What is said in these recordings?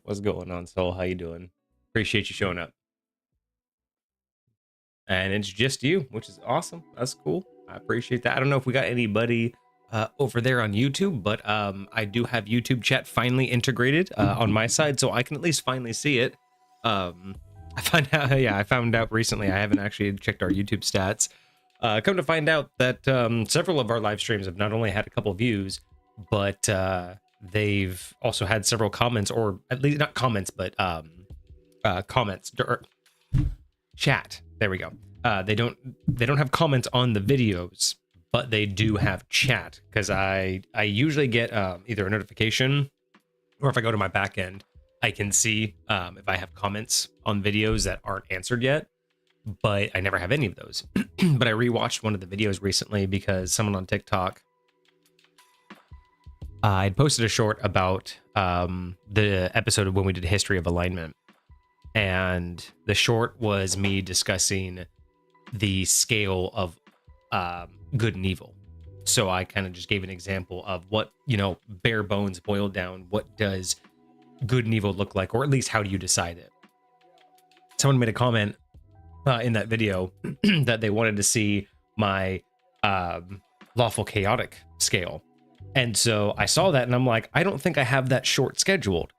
What's going on, Soul? How you doing? Appreciate you showing up. And it's just you, which is awesome. That's cool. I appreciate that. I don't know if we got anybody over there on YouTube, but I do have YouTube chat finally integrated on my side, so I can at least finally see it. I found out recently. I haven't actually checked our YouTube stats. Come to find out that several of our live streams have not only had a couple views, but they've also had several comments, or at least not comments, but comments or chat. There we go. They don't have comments on the videos, but they do have chat, because I usually get either a notification, or if I go to my back end, I can see if I have comments on videos that aren't answered yet. But I never have any of those. But I rewatched one of the videos recently because someone on TikTok, I'd posted a short about the episode of when we did History of Alignment. And the short was me discussing the scale of good and evil. So I kind of just gave an example of what, bare bones boiled down, what does good and evil look like, or at least how do you decide it? Someone made a comment in that video that they wanted to see my lawful chaotic scale. And so I saw that and I'm like, I don't think I have that short scheduled.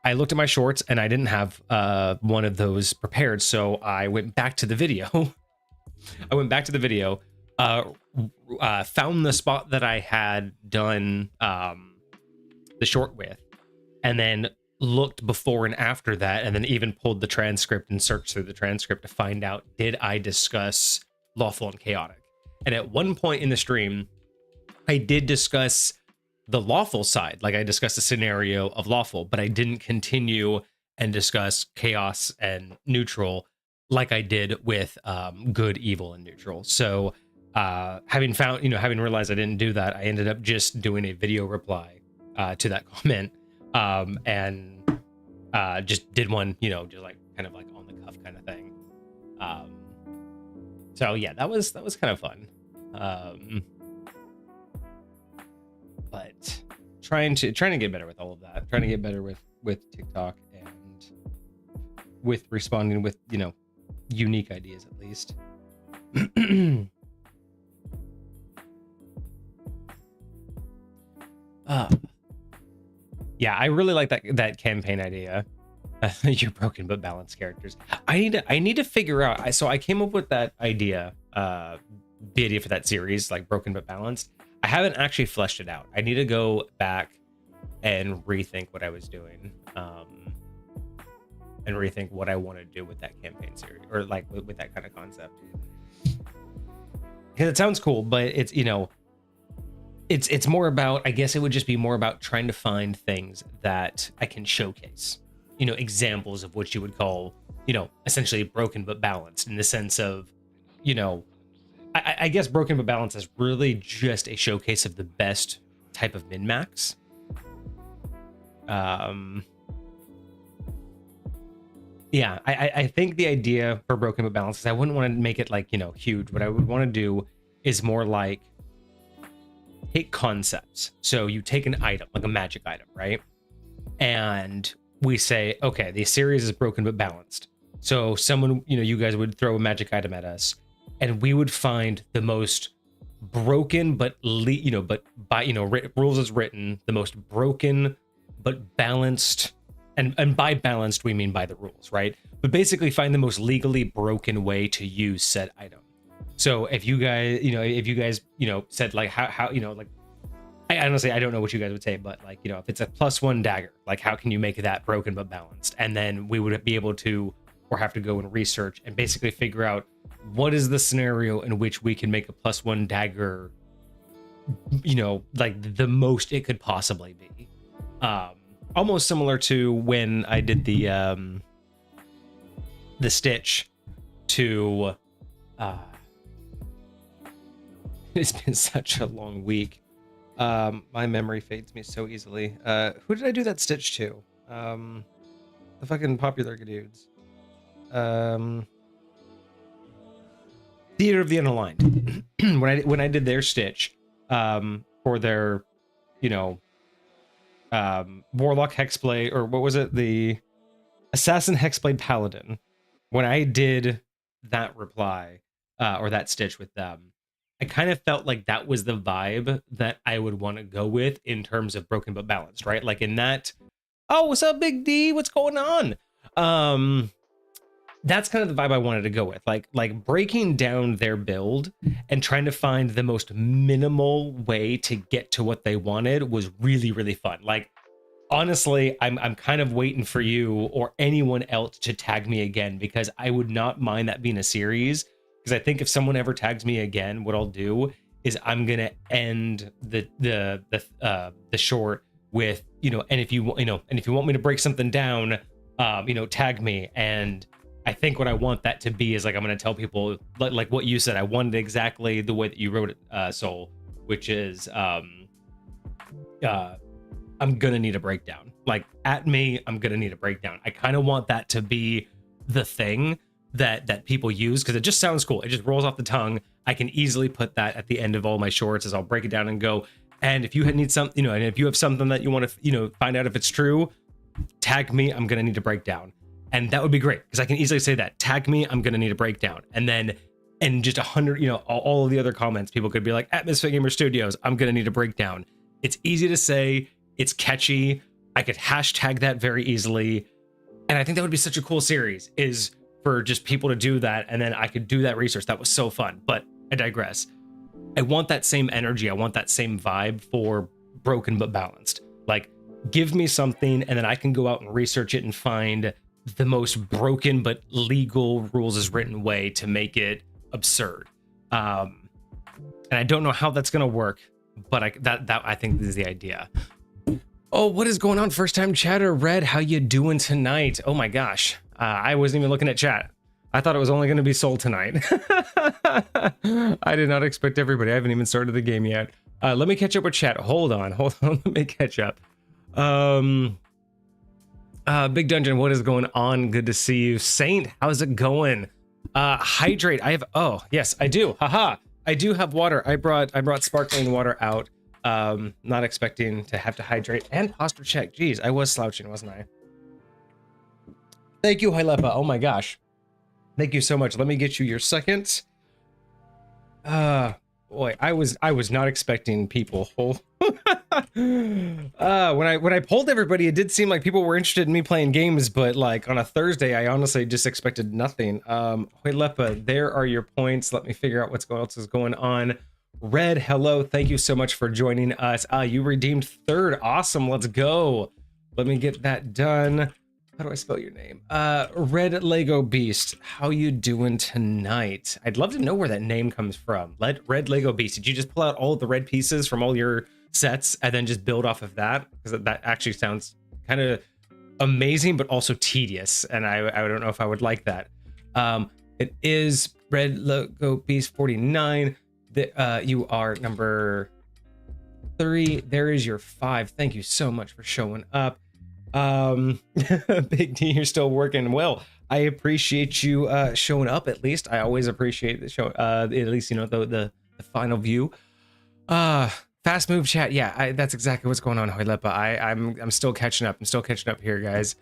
I looked at my shorts and I didn't have one of those prepared. So I went back to the video. Found the spot that I had done the short with, and then looked before and after that, and then even pulled the transcript and searched through the transcript to find out, did I discuss lawful and chaotic? And at one point in the stream, I did discuss the lawful side. Like, I discussed a scenario of lawful, but I didn't continue and discuss chaos and neutral like I did with good, evil, and neutral. So having realized I didn't do that, I ended up just doing a video reply to that comment, and just did one, just like kind of like on the cuff kind of thing. So yeah, that was kind of fun. But trying to get better with all of that, trying to get better with TikTok, and with responding with, unique ideas at least. Yeah, I really like that campaign idea. You're broken but balanced characters. I need to figure out. So I came up with that idea, the idea for that series, like broken but balanced. I haven't actually fleshed it out. I need to go back and rethink what I was doing, and rethink what I want to do with that campaign series, or like with that kind of concept. Because it sounds cool, but it's it's more about, I guess it would just be more about trying to find things that I can showcase, examples of what you would call, essentially broken but balanced, in the sense of, I guess broken but balanced is really just a showcase of the best type of min-max. Yeah, I think the idea for broken but balanced is I wouldn't want to make it like, huge. What I would want to do is more like take concepts. So you take an item, like a magic item, right? And we say, okay, the series is broken but balanced. So someone, you guys would throw a magic item at us, and we would find the most broken but by rules as written, the most broken but balanced, and by balanced we mean by the rules, right? But basically find the most legally broken way to use said item. So if you guys, said like how like, I honestly, I don't know what you guys would say, but like, if it's a +1 dagger, like how can you make that broken but balanced? And then we would be able to, or have to go and research and basically figure out what is the scenario in which we can make a +1 dagger, like the most it could possibly be. Almost similar to when I did the stitch to, it's been such a long week. My memory fades me so easily. Who did I do that stitch to? The fucking popular dudes. Theater of the Unaligned. when I did their stitch, for their, Warlock Hexblade, or what was it, the Assassin Hexblade Paladin. When I did that reply or that stitch with them, I kind of felt like that was the vibe that I would want to go with in terms of broken but balanced, right? Like in that, oh, what's up, Big D? What's going on? That's kind of the vibe I wanted to go with, like breaking down their build and trying to find the most minimal way to get to what they wanted was really, really fun. Like, honestly, I'm kind of waiting for you or anyone else to tag me again, because I would not mind that being a series. Because I think if someone ever tags me again, what I'll do is I'm gonna end the short with, you know, and if you want me to break something down, you know, tag me. And I think what I want that to be is like, I'm gonna tell people like what you said. I wanted exactly the way that you wrote it, Soul, which is I'm gonna need a breakdown. Like, at me, I'm gonna need a breakdown. I kind of want that to be the thing that people use, because it just sounds cool. It just rolls off the tongue. I can easily put that at the end of all my shorts as I'll break it down and go. And if you need something, you know, and if you have something that you want to, you know, find out if it's true, tag me. I'm gonna need a breakdown, and that would be great because I can easily say that. Tag me. I'm gonna need a breakdown, and then. And just 100, you know, all of the other comments, people could be like, at Misfit Gamer Studios, I'm gonna need a breakdown. It's easy to say. It's catchy. I could hashtag that very easily. And I think that would be such a cool series, is for just people to do that. And then I could do that research. That was so fun, but I digress. I want that same energy. I want that same vibe for broken but balanced. Like, give me something and then I can go out and research it and find the most broken but legal rules as written way to make it absurd. And I don't know how that's going to work, but I think this is the idea. Oh, what is going on? First time chatter. Red, how you doing tonight? Oh my gosh. I wasn't even looking at chat. I thought it was only going to be Soul tonight. I did not expect everybody. I haven't even started the game yet. Let me catch up with chat. Hold on. Let me catch up. Big Dungeon, what is going on? Good to see you. Saint, how's it going? Hydrate. Oh, yes, I do. Haha. I do have water. I brought sparkling water out. Not expecting to have to hydrate and posture check. Jeez, I was slouching, wasn't I? Thank you, Hylepa. Oh my gosh. Thank you so much. Let me get you your second. Boy, I was not expecting people. When I polled everybody, it did seem like people were interested in me playing games, but like on a Thursday, I honestly just expected nothing. Hylepa, there are your points. Let me figure out what else is going on. Red, hello. Thank you so much for joining us. You redeemed third. Awesome. Let's go. Let me get that done. How do I spell your name? Red Lego Beast. How you doing tonight? I'd love to know where that name comes from. Red Lego Beast. Did you just pull out all of the red pieces from all your sets and then just build off of that? Because that actually sounds kind of amazing, but also tedious. And I don't know if I would like that. It is Red Lego Beast 49. You are number 3. There is your 5. Thank you so much for showing up. Big D, you're still working. Well, I appreciate you showing up. At least I always appreciate the show. At least, you know, the final view. Fast move chat. Yeah, that's exactly what's going on, Hylepa. I'm still catching up. I'm still catching up here, guys.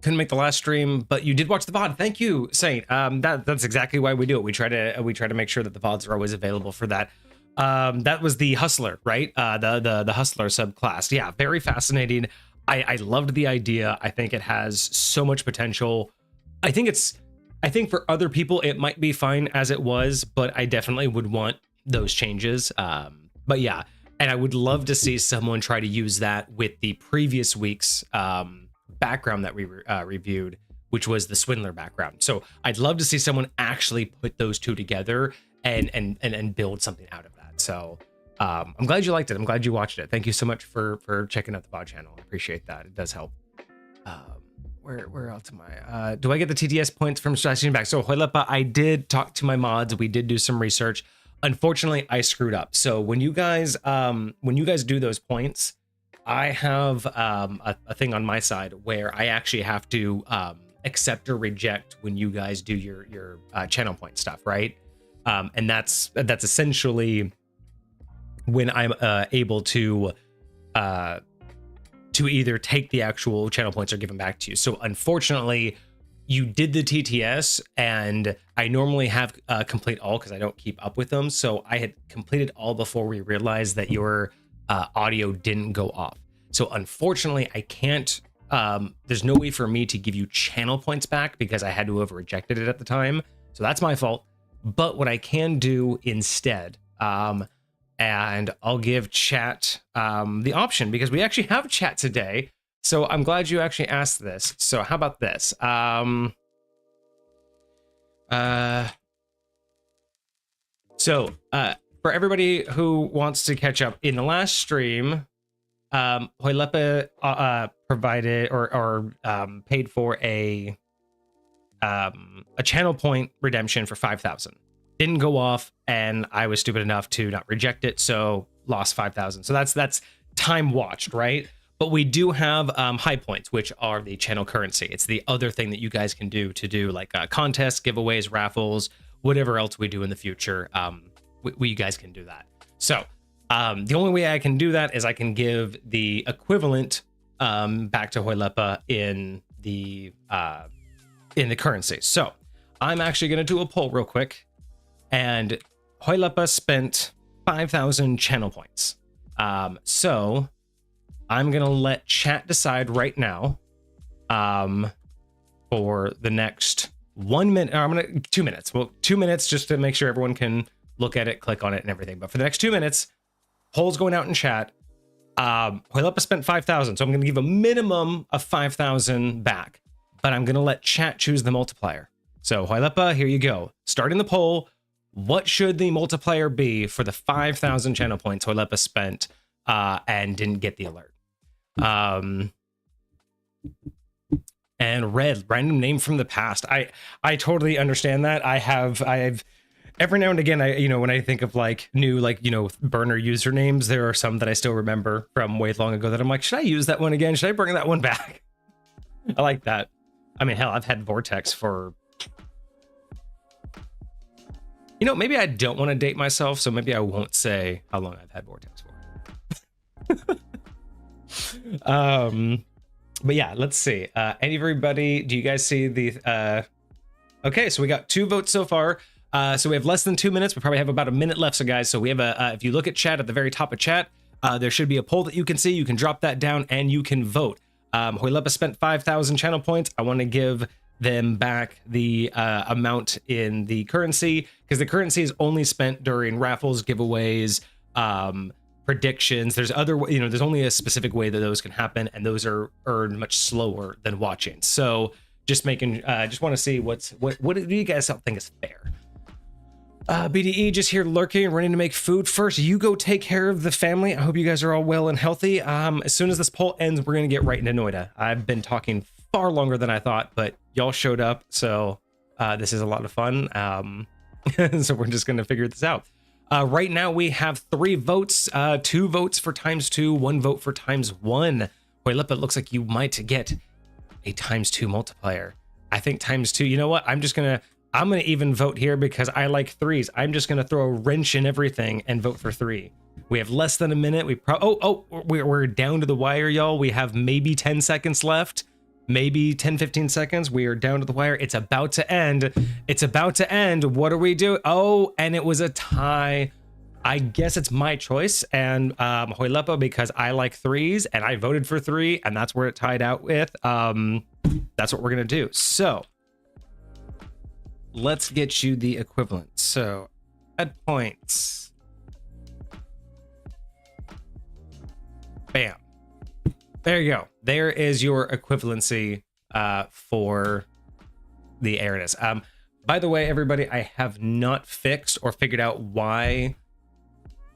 Couldn't make the last stream, but you did watch the VOD. Thank you, Saint. That's exactly why we do it. We try to make sure that the VODs are always available for that. That was the Hustler, right? The Hustler subclass. Yeah, very fascinating. I loved the idea. I think it has so much potential. I think for other people it might be fine as it was, but I definitely would want those changes. But yeah, and I would love to see someone try to use that with the previous week's background that we reviewed, which was the Swindler background. So I'd love to see someone actually put those two together and build something out of that. So I'm glad you liked it. I'm glad you watched it. Thank you so much for checking out the VOD channel. I appreciate that. It does help. Where else am I? Do I get the TTS points from strategy back? So Hylepa, I did talk to my mods. We did do some research. Unfortunately, I screwed up. So when you guys do those points, I have a thing on my side where I actually have to accept or reject when you guys do your channel point stuff, right? And that's essentially when I'm able to either take the actual channel points or give them back to you. So unfortunately, you did the TTS, and I normally have complete all because I don't keep up with them. So I had completed all before we realized that your audio didn't go off. So unfortunately, I can't. There's no way for me to give you channel points back because I had to have rejected it at the time. So that's my fault. But what I can do instead, and I'll give chat the option because we actually have chat today. So I'm glad you actually asked this. So how about this? For everybody who wants to catch up, in the last stream, ChillHop provided or paid for a channel point redemption for 5,000. Didn't go off, and I was stupid enough to not reject it, so lost 5,000. So that's time watched, right? But we do have high points, which are the channel currency. It's the other thing that you guys can do to do like contests, giveaways, raffles, whatever else we do in the future. You guys can do that. So the only way I can do that is I can give the equivalent back to ChillHop in the currency. So I'm actually going to do a poll real quick. And ChillHop spent 5,000 channel points. So I'm going to let chat decide right now for the next 1 minute. I'm going to 2 minutes. Well, 2 minutes just to make sure everyone can look at it, click on it and everything. But for the next 2 minutes, polls going out in chat. ChillHop spent 5,000. So I'm going to give a minimum of 5,000 back. But I'm going to let chat choose the multiplier. So ChillHop, here you go. Starting the poll. What should the multiplier be for the 5,000 channel points ChillHop spent and didn't get the alert? And red, random name from the past. I totally understand that. I've every now and again, when I think of like new, burner usernames, there are some that I still remember from way long ago that I'm like, should I use that one again? Should I bring that one back? I like that. I mean, hell, I've had Vortex for... maybe I don't want to date myself, so maybe I won't say how long I've had Vortex for. But yeah, let's see. Everybody, do you guys see the... Okay, so we got 2 votes so far. So we have less than 2 minutes. We probably have about a minute left. So guys, so we have if you look at chat at the very top of chat, there should be a poll that you can see. You can drop that down and you can vote. ChillHop spent 5,000 channel points. I want to give them back the amount in the currency because the currency is only spent during raffles, giveaways, predictions. There's there's only a specific way that those can happen, and those are earned much slower than watching. So just want to see what do you guys think is fair? BDE just here lurking, running to make food. First, you go take care of the family. I hope you guys are all well and healthy. As soon as this poll ends, we're gonna get right into Noida. I've been talking far longer than I thought, but y'all showed up, so this is a lot of fun. So we're just gonna figure this out. Right now we have 3 votes, 2 votes for ×2, 1 vote for ×1. ChillHop, it looks like you might get a ×2 multiplier. I think ×2. You know what? I'm gonna even vote here because I like 3s. I'm just gonna throw a wrench in everything and vote for 3. We have less than a minute. We're down to the wire, y'all. We have maybe 10 seconds left. Maybe 10-15 seconds. We are down to the wire. It's about to end. It's about to end. What do we do? Oh, and it was a tie. I guess it's my choice and ChillHop because I like 3s and I voted for 3 and that's where it tied out with. That's what we're gonna do. So let's get you the equivalent. So add points. Bam. There you go. There is your equivalency for the airness. By the way, everybody, I have not fixed or figured out why.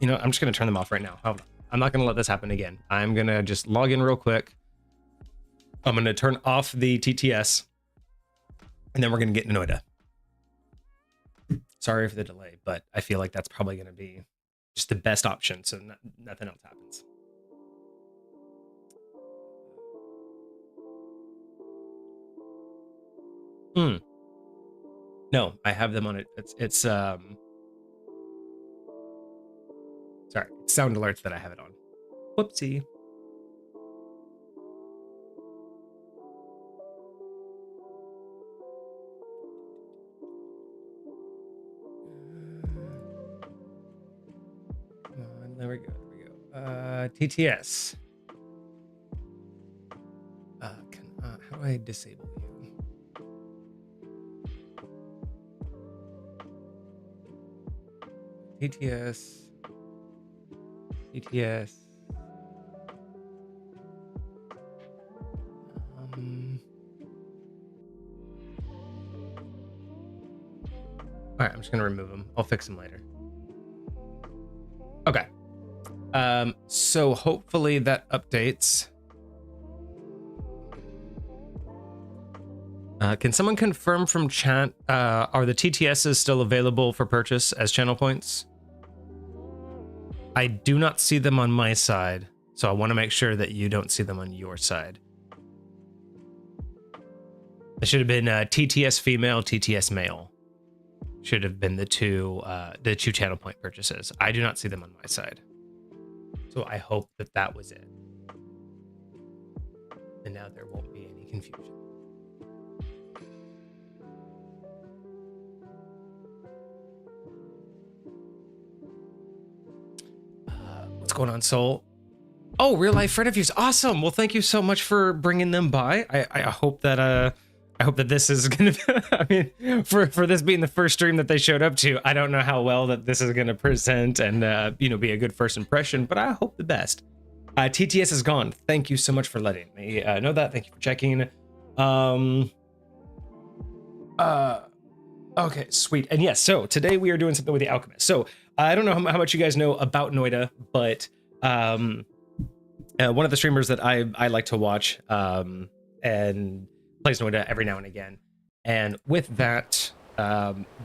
I'm just going to turn them off right now. Hold on. I'm not going to let this happen again. I'm going to just log in real quick. I'm going to turn off the TTS. And then we're going to get into Noida. Sorry for the delay, but I feel like that's probably going to be just the best option. So nothing else happens. No, I have them on it. It's sorry, Sorry, sound alerts that I have it on. Whoopsie. Come on, there we go. TTS. How do I disable you? TTS. All right, I'm just gonna remove them. I'll fix them later. Okay. So hopefully that updates. Can someone confirm from chat, are the TTSs still available for purchase as channel points? I do not see them on my side, so I want to make sure that you don't see them on your side. It should have been TTS female, TTS male. Should have been the two channel point purchases. I do not see them on my side. So I hope that that was it. And now there won't be any confusion. What's going on, Soul? Oh, real life friend of yours. Awesome. Well, thank you so much for bringing them by. I hope that this is gonna be, I mean, for this being the first stream that they showed up to, I don't know how well that this is gonna present and be a good first impression, but I hope the best. TTS is gone. Thank you so much for letting me know that. Thank you for checking. Okay, sweet. And yes, so today we are doing something with the Alchemist. So I don't know how much you guys know about Noida, but one of the streamers that I like to watch and plays Noida every now and again. And with that,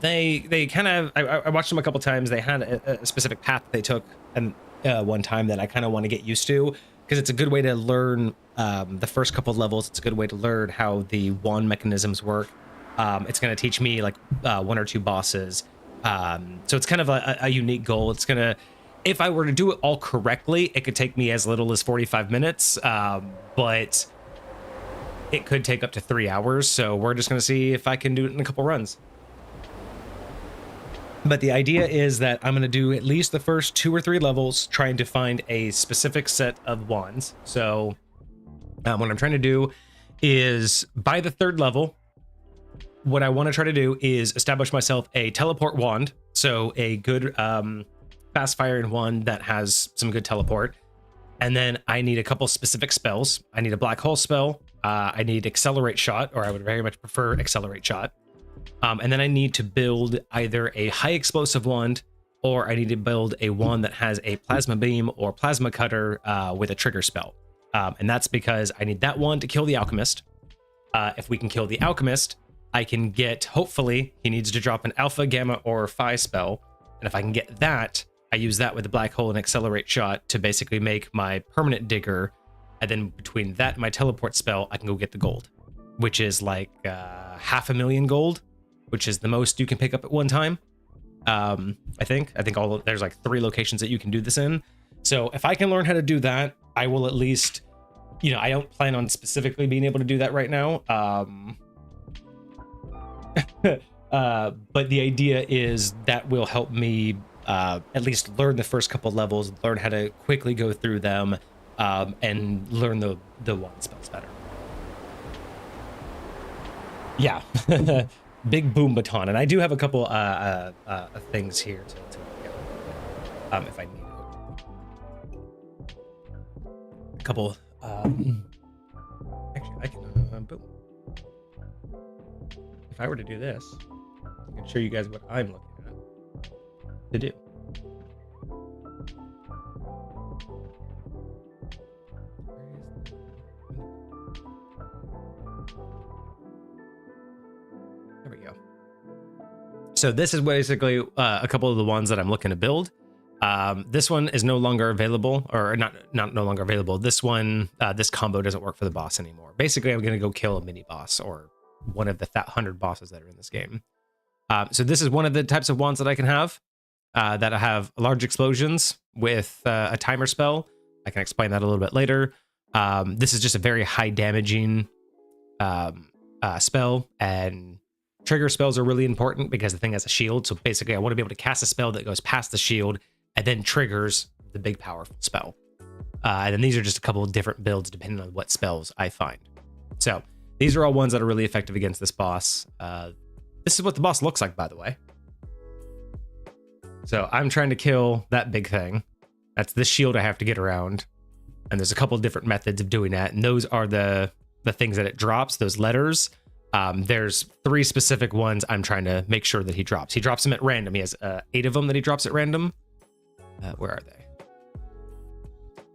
they kind of, I watched them a couple times. They had a specific path they took and one time that I kind of want to get used to, because it's a good way to learn the first couple of levels. It's a good way to learn how the wand mechanisms work. It's going to teach me like one or two bosses. So it's kind of a unique goal. It's going to, if I were to do it all correctly, it could take me as little as 45 minutes, but it could take up to 3 hours. So we're just going to see if I can do it in a couple runs. But the idea is that I'm going to do at least the first 2 or 3 levels, trying to find a specific set of wands. So what I'm trying to do is by the 3rd level, what I want to try to do is establish myself a teleport wand. So a good fast firing wand that has some good teleport. And then I need a couple specific spells. I need a black hole spell. I need accelerate shot, or I would very much prefer accelerate shot. And then I need to build either a high explosive wand, or I need to build a wand that has a plasma beam or plasma cutter with a trigger spell. And that's because I need that one to kill the Alchemist. If we can kill the Alchemist, I can get, hopefully, he needs to drop an alpha, gamma, or phi spell. And if I can get that, I use that with the black hole and accelerate shot to basically make my permanent digger. And then between that and my teleport spell, I can go get the gold, which is like 500,000 gold, which is the most you can pick up at one time. I think there's like 3 locations that you can do this in. So if I can learn how to do that, I will at least, I don't plan on specifically being able to do that right now. But the idea is that will help me at least learn the first couple levels, learn how to quickly go through them, and learn the wand spells better. Yeah. Big boom baton. And I do have a couple things here to get if I need it. A couple actually I can boom. If I were to do this, I can show you guys what I'm looking at to do. There we go. So this is basically a couple of the ones that I'm looking to build. This one is no longer available, or not no longer available. This one, this combo doesn't work for the boss anymore. Basically, I'm going to go kill a mini boss, or one of the 100 bosses that are in this game. So this is one of the types of wands that I can have. that have large explosions with a timer spell. I can explain that a little bit later. This is just a very high damaging spell, and trigger spells are really important because the thing has a shield. So basically I want to be able to cast a spell that goes past the shield and then triggers the big powerful spell. And then these are just a couple of different builds depending on what spells I find. So these are all ones that are really effective against this boss. This is what the boss looks like, by the way. So I'm trying to kill that big thing. That's the shield I have to get around. And there's a couple of different methods of doing that. And those are the things that it drops, those letters. There's 3 specific ones I'm trying to make sure that he drops. He drops them at random. He has 8 of them that he drops at random. Where are they?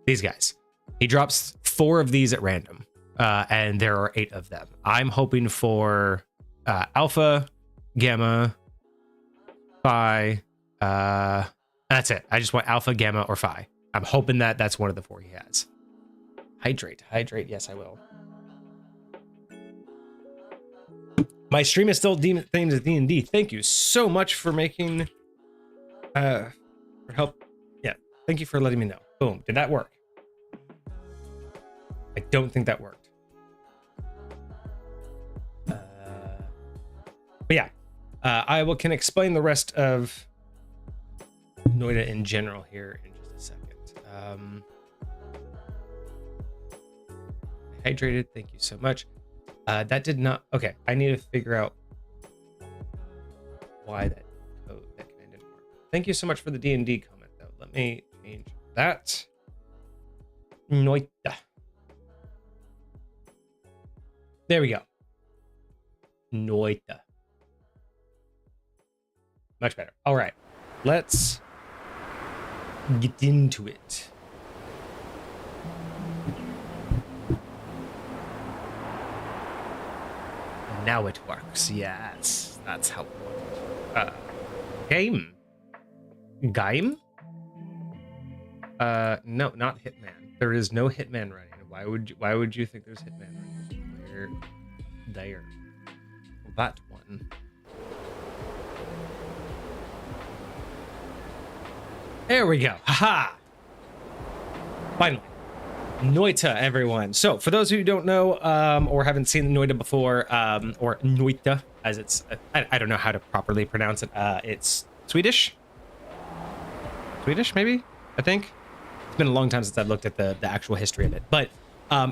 These guys. He drops 4 of these at random. And there are 8 of them. I'm hoping for Alpha, Gamma, Phi. That's it. I just want Alpha, Gamma, or Phi. I'm hoping that that's one of the 4 he has. Hydrate. Yes, I will. My stream is still themed as D&D. Thank you so much for making, for help. Yeah, thank you for letting me know. Boom. Did that work? I don't think that worked. But yeah, can explain the rest of Noita in general here in just a second. Hydrated. Thank you so much. That did not. Okay, I need to figure out why that command didn't work. Thank you so much for the D&D comment, though. Let me change that. Noita. There we go. Noita. Much better. All right, let's get into it. Now it works. Yes, that's how it works. Game. No, not Hitman. There is no Hitman running. Why would you think there's Hitman running? Where? There. Well, that one. There we go. Haha. Finally. Noita, everyone. So for those who don't know or haven't seen Noita before, or Noita as it's, I don't know how to properly pronounce it. It's Swedish, maybe, I think. It's been a long time since I've looked at the actual history of it, but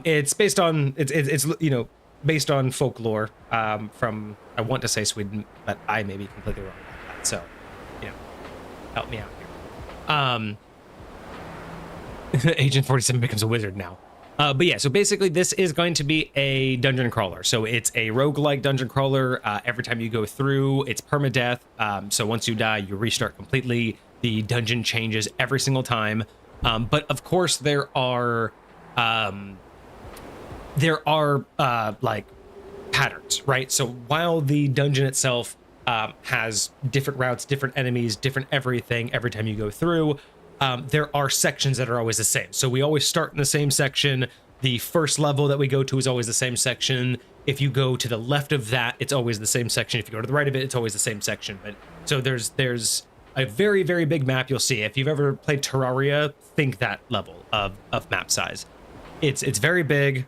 it's based on it's you know, based on folklore from, I want to say Sweden, but I may be completely wrong about that. So, you know, help me out here. Agent 47 becomes a wizard now. But yeah, so basically this is going to be a dungeon crawler. So it's a roguelike dungeon crawler. Every time you go through, it's permadeath. So once you die, you restart completely. The dungeon changes every single time. But of course there are like patterns, right? So while the dungeon itself has different routes, different enemies, different everything every time you go through, there are sections that are always the same. So we always start in the same section. The first level that we go to is always the same section. If you go to the left of that, it's always the same section. If you go to the right of it, it's always the same section. But so there's a very, very big map you'll see. If you've ever played Terraria, think that level of map size. It's very big.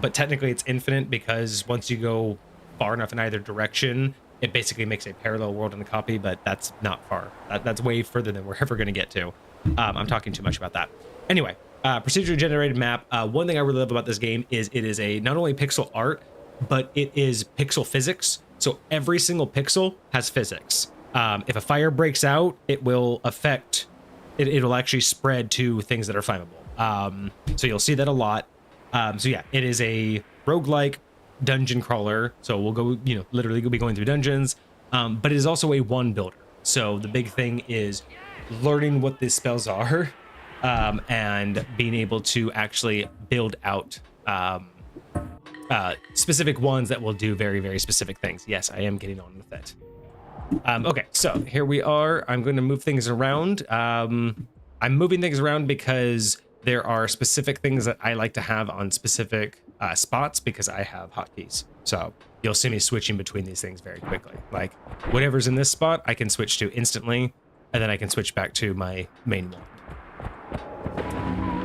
But technically it's infinite, because once you go far enough in either direction, it basically makes a parallel world in the copy, but that's not far. That's way further than we're ever going to get to. I'm talking too much about that. Anyway, procedurally generated map. One thing I really love about this game is it is a not only pixel art, but it is pixel physics. So every single pixel has physics. If a fire breaks out, it will affect, it'll actually spread to things that are flammable. So you'll see that a lot. So yeah, it is a roguelike dungeon crawler. So we'll go, you know, literally be going through dungeons. But it is also a one builder. So the big thing is learning what these spells are, and being able to actually build out specific ones that will do very, very specific things. Yes, I am getting on with it. Okay, so here we are. I'm going to move things around. I'm moving things around because there are specific things that I like to have on specific spots, because I have hotkeys. So you'll see me switching between these things very quickly. Like whatever's in this spot, I can switch to instantly. and then I can switch back to my main wand.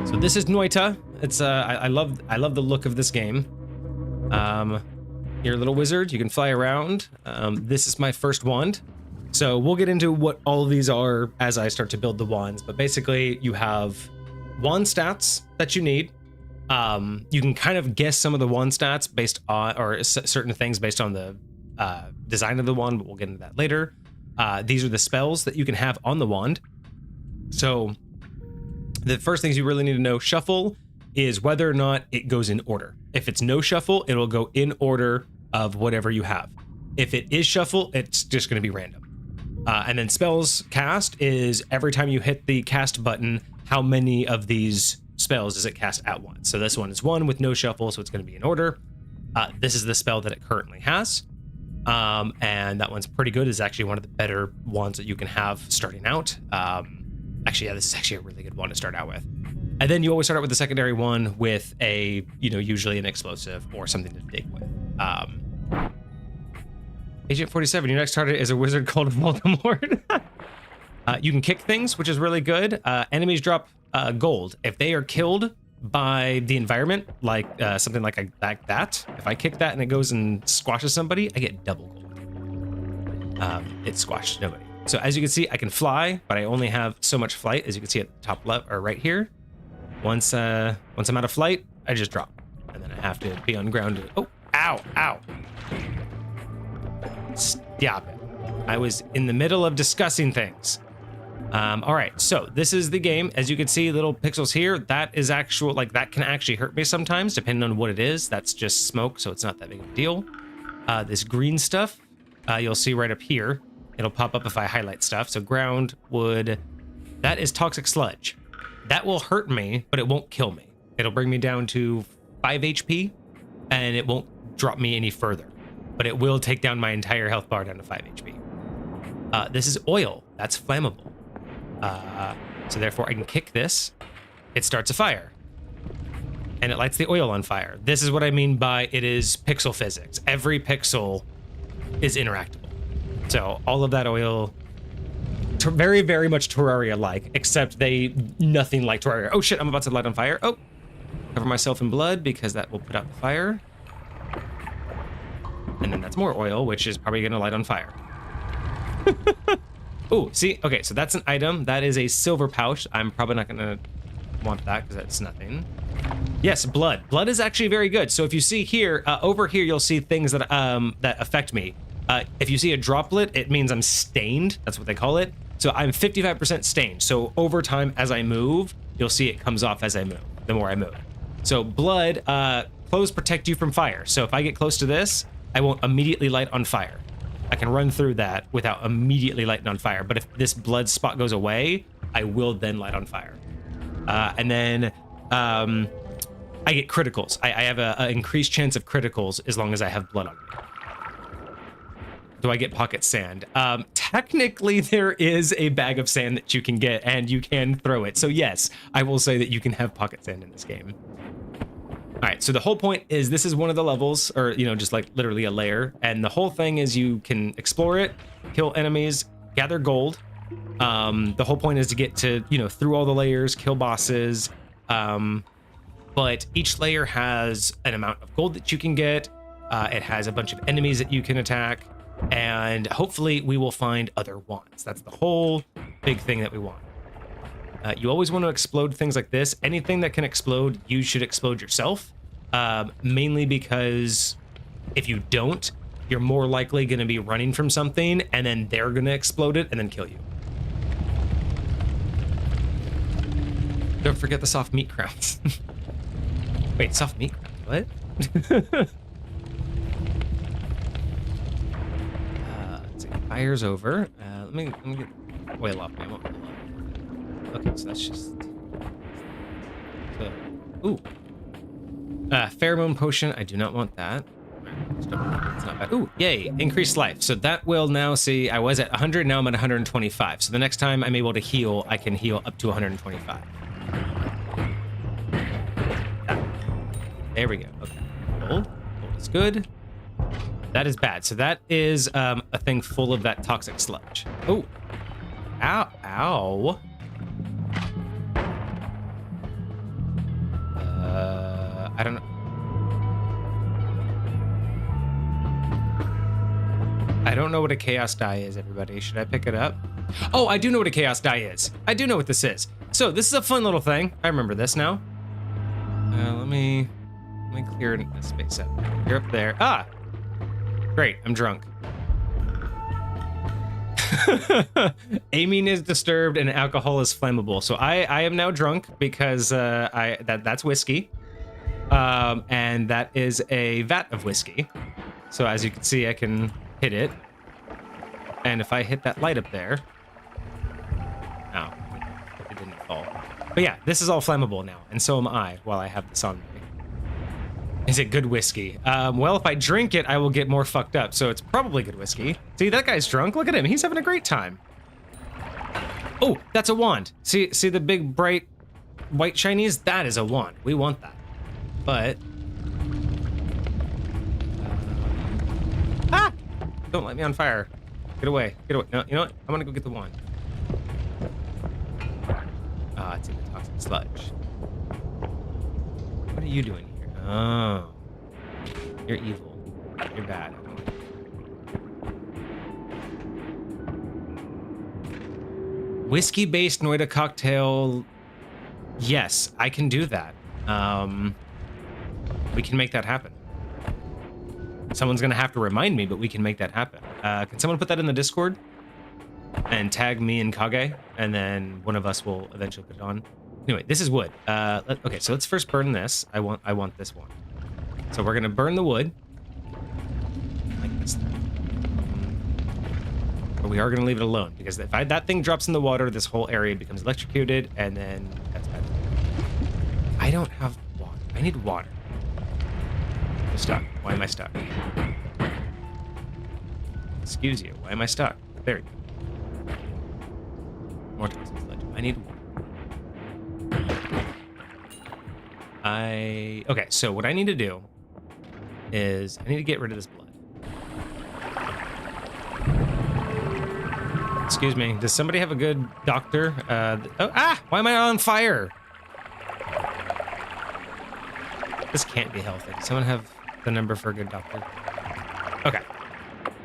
So this is Noita. It's I love the look of this game. You're a little wizard. You can fly around. This is my first wand. So we'll get into what all of these are as I start to build the wands. But basically, you have wand stats that you need. You can kind of guess some of the wand stats based on, or certain things based on the design of the wand, but we'll get into that later. These are the spells that you can have on the wand. So the first things you really need to know, shuffle, is whether or not it goes in order. If it's no shuffle, it'll go in order of whatever you have. If it is shuffle, it's just going to be random. And then spells cast is every time you hit the cast button, how many of these spells does it cast at once? So this one is 1 with no shuffle, so it's going to be in order. This is the spell that it currently has. And that one's pretty good. It's actually one of the better ones that you can have starting out. Actually, yeah, this is actually a really good one to start out with. And then you always start out with the secondary one with a, usually an explosive or something to dig with. Agent 47, your next target is a wizard called Voldemort. You can kick things, which is really good. Enemies drop gold. If they are killed by the environment, like something like that, if I kick that and it goes and squashes somebody, I get double gold. It squashed nobody. So as you can see, I can fly, but I only have so much flight, as you can see at the top left or right here. Once I'm out of flight, I just drop, and then I have to be on ground. Oh, ow. Stop it. I was in the middle of discussing things. All right, so this is the game. As you can see, little pixels here. That is actual, that can actually hurt me sometimes, depending on what it is. That's just smoke, so it's not that big of a deal. This green stuff, you'll see right up here. It'll pop up if I highlight stuff. So ground, wood, that is toxic sludge. That will hurt me, but it won't kill me. It'll bring me down to 5 HP, and it won't drop me any further. But it will take down my entire health bar down to 5 HP. This is oil. That's flammable. So therefore I can kick this. It starts a fire. And it lights the oil on fire. This is what I mean by it is pixel physics. Every pixel is interactable. So all of that oil, very, very much Terraria-like, except nothing like Terraria. Oh shit, I'm about to light on fire. Oh, cover myself in blood because that will put out the fire. And then that's more oil, which is probably gonna light on fire. Oh, see, okay, so that's an item. That is a silver pouch. I'm probably not gonna want that because that's nothing. Yes, blood. Blood is actually very good. So if you see here, over here, you'll see things that that affect me. If you see a droplet, it means I'm stained. That's what they call it. So I'm 55% stained. So over time, as I move, you'll see it comes off as I move, the more I move. So blood, clothes protect you from fire. So if I get close to this, I won't immediately light on fire. I can run through that without immediately lighting on fire. But if this blood spot goes away, I will then light on fire. And then I get criticals. I have an increased chance of criticals as long as I have blood on me. Do I get pocket sand? Technically, there is a bag of sand that you can get, and you can throw it. So yes, I will say that you can have pocket sand in this game. All right, so the whole point is this is one of the levels, or, just like literally a layer. And the whole thing is you can explore it, kill enemies, gather gold. The whole point is to get to, through all the layers, kill bosses. But each layer has an amount of gold that you can get. It has a bunch of enemies that you can attack. And hopefully we will find other wands. That's the whole big thing that we want. You always want to explode things like this. Anything that can explode, you should explode yourself. Mainly because if you don't, you're more likely going to be running from something, and then they're going to explode it and then kill you. Don't forget the soft meat crowns. Wait, soft meat crowns? What? Fire's over. Let me get oil off me. Okay, so that's just. Ooh. Pheromone potion. I do not want that. It's not bad. Ooh, yay! Increased life. So that will now see. I was at 100. Now I'm at 125. So the next time I'm able to heal, I can heal up to 125. There we go. Okay. Gold. Gold is good. That is bad. So that is a thing full of that toxic sludge. Oh, Ow. Ow. I don't know. I don't know what a chaos die is, everybody. Should I pick it up? Oh, I do know what a chaos die is. I do know what this is. So this is a fun little thing. I remember this now. Let me clear this space up. You're up there. Ah, great. I'm drunk. Amine is disturbed and alcohol is flammable. So I am now drunk because that's whiskey, and that is a vat of whiskey. So as you can see, I can hit it, and if I hit that light up there, oh, it didn't fall. But yeah, this is all flammable now, and so am I while I have this on me. Is it good whiskey? Well, if I drink it, I will get more fucked up, so it's probably good whiskey. See, that guy's drunk. Look at him. He's having a great time. Oh, that's a wand. See the big, bright, white shinies? That is a wand. We want that. But... ah! Don't light me on fire. Get away. Get away. No, you know what? I'm gonna go get the wand. Ah, it's in the toxic sludge. What are you doing here? Oh. You're evil. You're bad. Whiskey-based Noida cocktail. Yes, I can do that. We can make that happen. Someone's gonna have to remind me, but we can make that happen. Can someone put that in the Discord and tag me and Kage, and then one of us will eventually put it on. Anyway, this is wood. Okay, so let's first burn this. I want this one. So we're gonna burn the wood. Like this thing. But we are gonna leave it alone because if that thing drops in the water, this whole area becomes electrocuted, and then that's bad. I don't have water. I need water. I'm stuck. Why am I stuck? Excuse you. Why am I stuck? There we go. More toxic sludge. I need water. Okay, so what I need to do is I need to get rid of this blood. Excuse me. Does somebody have a good doctor? Why am I on fire? This can't be healthy. Does someone have the number for a good doctor? Okay.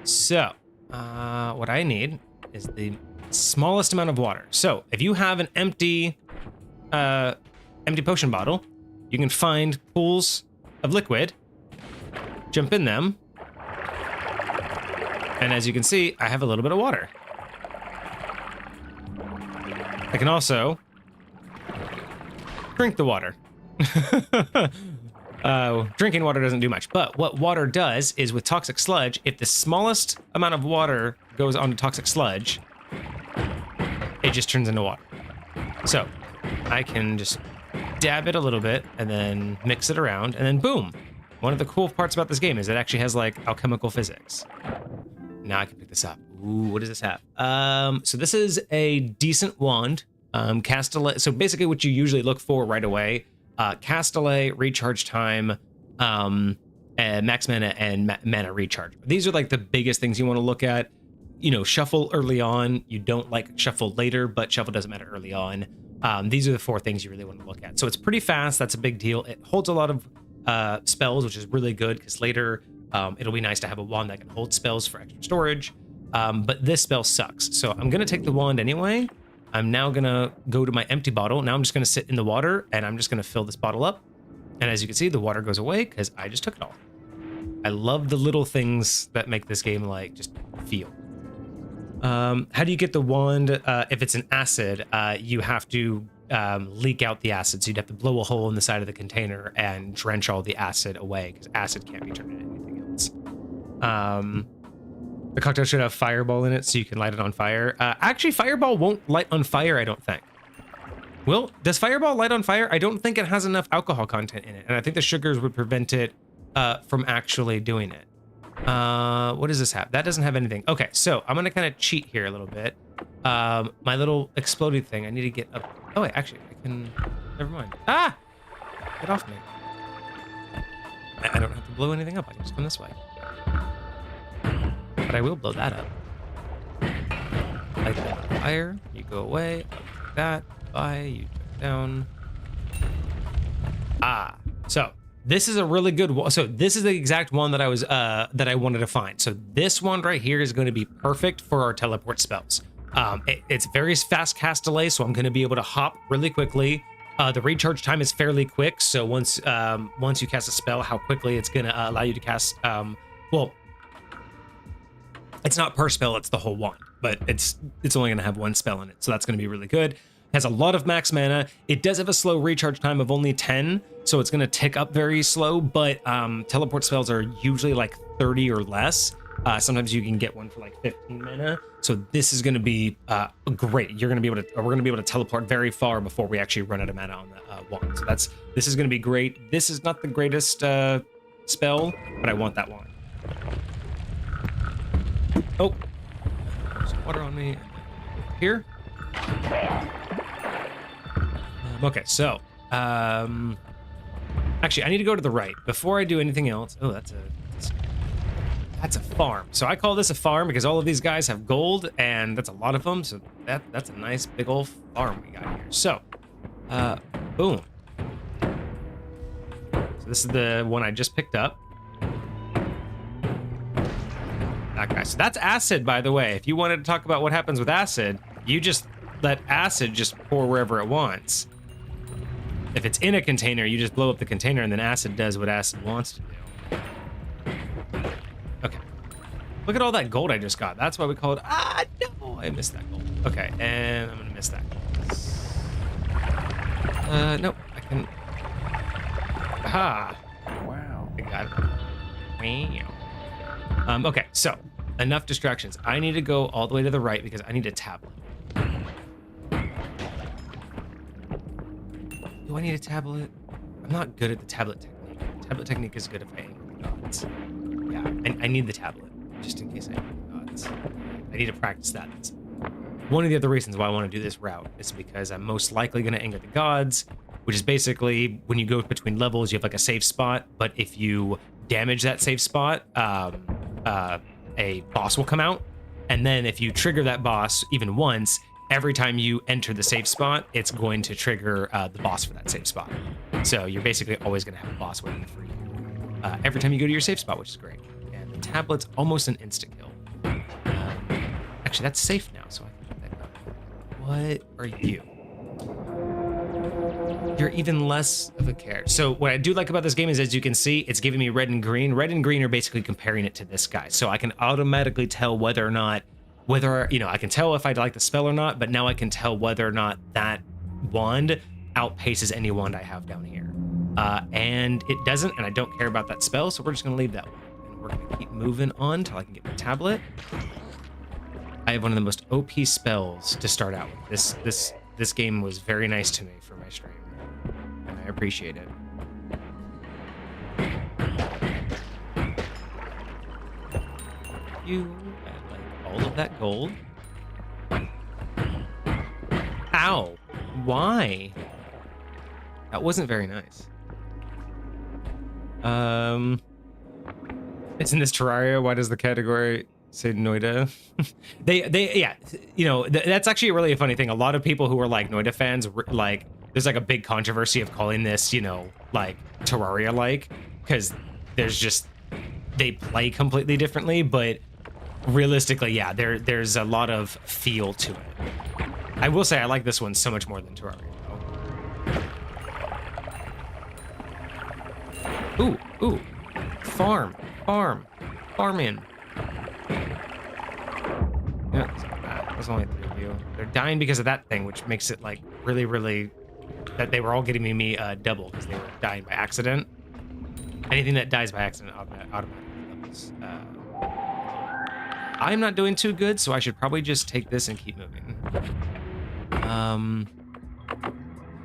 So, what I need is the smallest amount of water. So, if you have an empty potion bottle, you can find pools of liquid, jump in them, and as you can see, I have a little bit of water. I can also drink the water. Drinking water doesn't do much, but what water does is with toxic sludge, if the smallest amount of water goes onto toxic sludge, it just turns into water. So I can just dab it a little bit and then mix it around, and then boom. One of the cool parts about this game is it actually has like alchemical physics. Now I can pick this up. Ooh, what does this have? So this is a decent wand. So basically what you usually look for right away, cast delay, recharge time, max mana, and mana recharge. These are like the biggest things you want to look at. You know, shuffle early on. You don't like shuffle later, but shuffle doesn't matter early on. These are the 4 things you really want to look at. So it's pretty fast. That's a big deal. It holds a lot of spells, which is really good because later it'll be nice to have a wand that can hold spells for extra storage. But this spell sucks. So I'm going to take the wand anyway. I'm now going to go to my empty bottle. Now I'm just going to sit in the water and I'm just going to fill this bottle up. And as you can see, the water goes away because I just took it all. I love the little things that make this game like just feel. How do you get the wand? If it's an acid, you have to leak out the acid. So you'd have to blow a hole in the side of the container and drench all the acid away because acid can't be turned into anything else. The cocktail should have fireball in it so you can light it on fire. Actually, fireball won't light on fire, I don't think. Well, does fireball light on fire? I don't think it has enough alcohol content in it, and I think the sugars would prevent it from actually doing it. What does this have? That doesn't have anything. Okay, so I'm gonna kind of cheat here a little bit. My little exploded thing, I need to get up. Oh wait, actually, I can, never mind. Ah! Get off me. I don't have to blow anything up, I can just come this way. But I will blow that up. Light that on fire. You go away. Like that. Bye. You jump down. So this is a really good one. So this is the exact one that I wanted to find. So this one right here is going to be perfect for our teleport spells. It's very fast cast delay, so I'm going to be able to hop really quickly. The recharge time is fairly quick, so once you cast a spell, how quickly it's going to allow you to cast. Well, it's not per spell; it's the whole wand, but it's only going to have one spell in it, so that's going to be really good. Has a lot of max mana. It does have a slow recharge time of only 10, so it's going to tick up very slow, but teleport spells are usually like 30 or less. Sometimes you can get one for like 15 mana. So this is going to be great. We're going to be able to teleport very far before we actually run out of mana on the wand. So this is going to be great. This is not the greatest spell, but I want that one. Oh, there's water on me. Here. Okay, so actually, I need to go to the right before I do anything else. Oh, that's a farm. So I call this a farm because all of these guys have gold, and that's a lot of them. So that's a nice big old farm we got here. So, boom. So this is the one I just picked up. That guy. So that's acid, by the way. If you wanted to talk about what happens with acid, you just let acid just pour wherever it wants. If it's in a container, you just blow up the container, and then acid does what acid wants to do. Okay. Look at all that gold I just got. That's why we call it... no! I missed that gold. Okay, and I'm gonna miss that gold. Nope. I can... Aha! Wow. I got it. Wow. Okay, so, enough distractions. I need to go all the way to the right because I need a tablet. Do I need a tablet? I'm not good at the tablet technique. Tablet technique is good if I aim at the gods. Yeah, I need the tablet, just in case I aim at the gods. I need to practice that. That's one of the other reasons why I want to do this route is because I'm most likely going to aim at the gods, which is basically when you go between levels, you have like a safe spot, but if you damage that safe spot, a boss will come out, and then if you trigger that boss even once, every time you enter the safe spot, it's going to trigger the boss for that safe spot. So you're basically always going to have a boss waiting for you every time you go to your safe spot, which is great. And the tablet's almost an insta-kill. Actually, that's safe now, so I can put that down. What are you? You're even less of a care. So what I do like about this game is, as you can see, it's giving me red and green. Red and green are basically comparing it to this guy. So I can automatically tell whether or not I can tell if I like the spell or not, but now I can tell whether or not that wand outpaces any wand I have down here. And it doesn't, and I don't care about that spell, so we're just gonna leave that one. And we're gonna keep moving on until I can get my tablet. I have one of the most OP spells to start out with. This game was very nice to me for my stream, and I appreciate it. All of that gold. Ow! Why? That wasn't very nice. It's in this Terraria. Why does the category say Noida? Yeah, that's actually really a funny thing. A lot of people who are like Noida fans, like, there's like a big controversy of calling this, like Terraria-like, because they play completely differently, but realistically, yeah, there's a lot of feel to it. I will say I like this one so much more than Terraria. Ooh, farm in. Yeah, there's only 3 of you. They're dying because of that thing, which makes it like really that they were all getting me double because they were dying by accident. Anything that dies by accident automatically doubles. I'm not doing too good, so I should probably just take this and keep moving.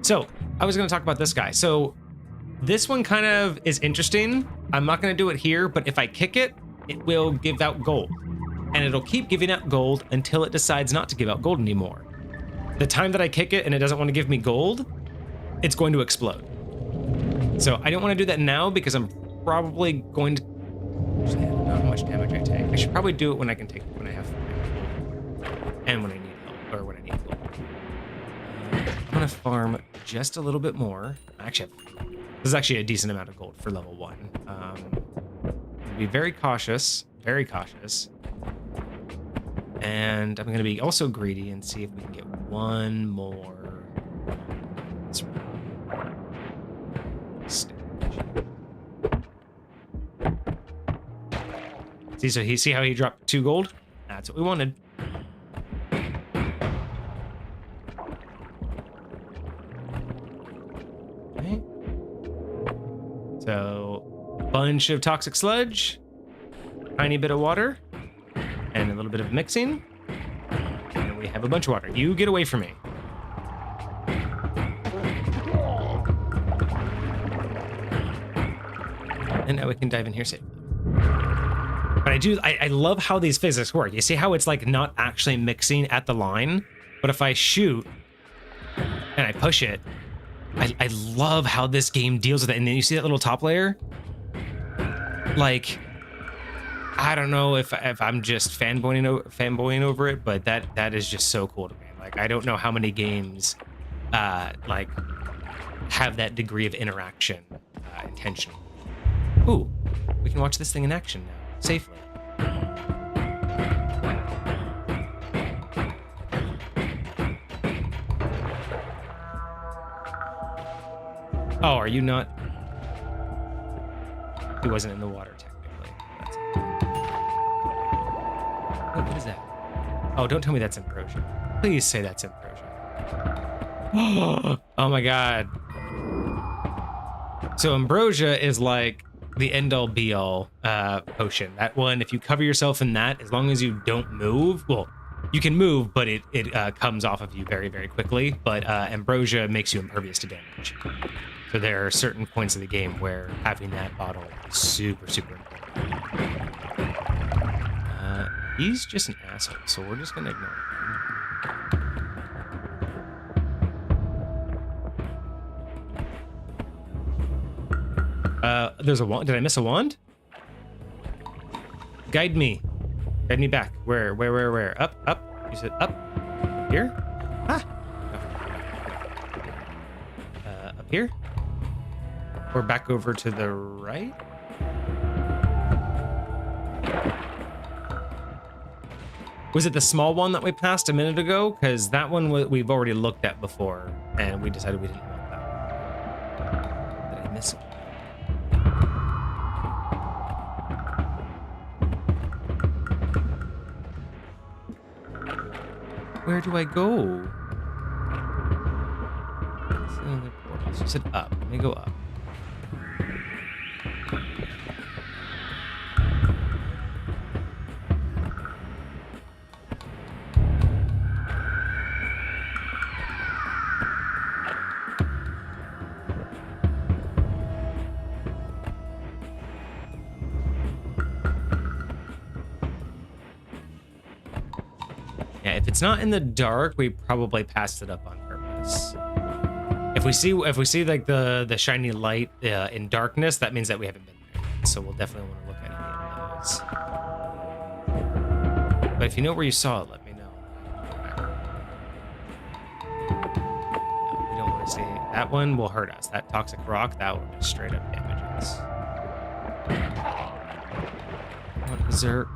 So I was going to talk about this guy. So this one kind of is interesting. I'm not going to do it here, but if I kick it, it will give out gold. And it'll keep giving out gold until it decides not to give out gold anymore. The time that I kick it and it doesn't want to give me gold, it's going to explode. So I don't want to do that now because I'm probably going to... I don't know how much damage I take. I should probably do it when I have and when I need want to farm just a little bit more. Actually, this is actually a decent amount of gold for level 1. Be very cautious, and I'm going to be also greedy and see if we can get one more stage. See how he dropped 2 gold? That's what we wanted. Okay. So, bunch of toxic sludge, tiny bit of water, and a little bit of mixing. And we have a bunch of water. You get away from me. And now we can dive in here safely. But I love how these physics work. You see how it's like not actually mixing at the line, but if I shoot and I push it, I love how this game deals with it. And then you see that little top layer? Like, I don't know if I'm just fanboying over it, but that is just so cool to me. Like, I don't know how many games like have that degree of interaction intentionally. Ooh, we can watch this thing in action now, safely. Oh, are you not? He wasn't in the water, technically. That's it. What is that? Oh, don't tell me that's ambrosia. Please say that's ambrosia. Oh my god. So ambrosia is like the end-all be-all potion. That one, if you cover yourself in that, as long as you don't move, well, you can move, but it comes off of you very, very quickly. But ambrosia makes you impervious to damage. So there are certain points of the game where having that bottle is super, super important. He's just an asshole, so we're just gonna ignore him. There's a wand. Did I miss a wand? Guide me. Guide me back. Where? Up. You said up. Here? Ah. Up here? Or back over to the right? Was it the small one that we passed a minute ago? Because that one we've already looked at before, and we decided we didn't want that one. Did I miss it? Where do I go? She said up. Let me go up. If it's not in the dark, we probably passed it up on purpose. If we see like the shiny light in darkness, that means that we haven't been there. So we'll definitely want to look at any of those. But if you know where you saw it, let me know. No, we don't want to see that one. Will hurt us. That toxic rock, that will just straight up damage us. What berserk?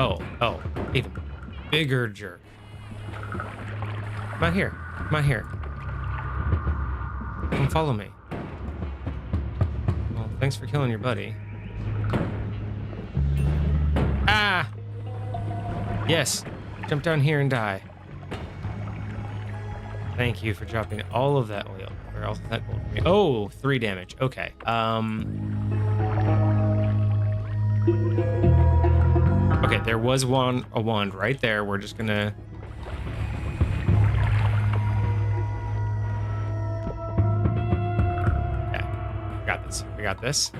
Oh, even bigger jerk. Come out here. Come follow me. Well, thanks for killing your buddy. Ah! Yes, jump down here and die. Thank you for dropping all of that oil, or all of that gold for me. Oh, 3 damage, okay. Okay, there was a wand right there. We're just gonna... Okay, we got this.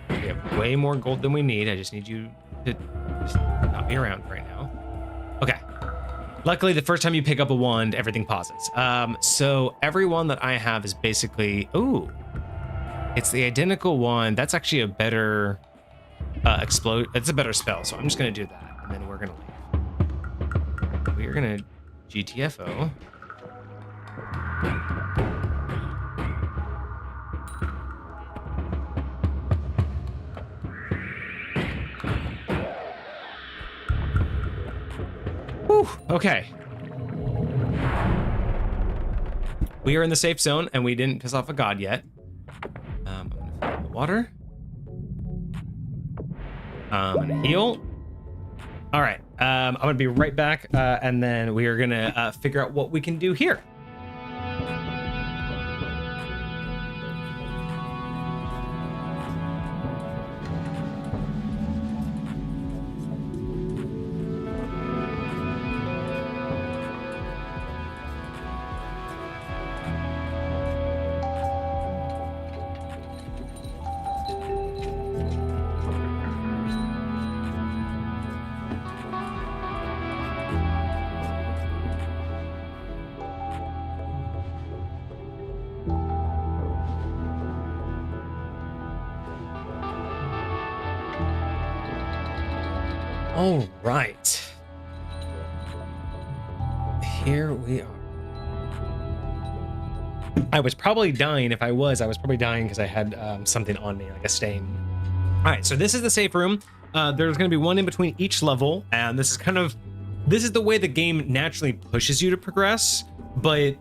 We have way more gold than we need. I just need you to just not be around right now. Okay. Luckily, the first time you pick up a wand, everything pauses. So every wand that I have is basically... Ooh. It's the identical wand. That's actually a better... explode. It's a better spell, so I'm just gonna do that, and then we're gonna leave. we are gonna GTFO. Whew, okay. We are in the safe zone, and we didn't piss off a god yet. I'm gonna fill the water. I'm gonna heal. All right, I'm gonna be right back, and then we are gonna figure out what we can do here. All right. Here we are. I was probably dying. If I was probably dying because I had something on me, like a stain. All right, so this is the safe room. There's going to be one in between each level, and this is the way the game naturally pushes you to progress. But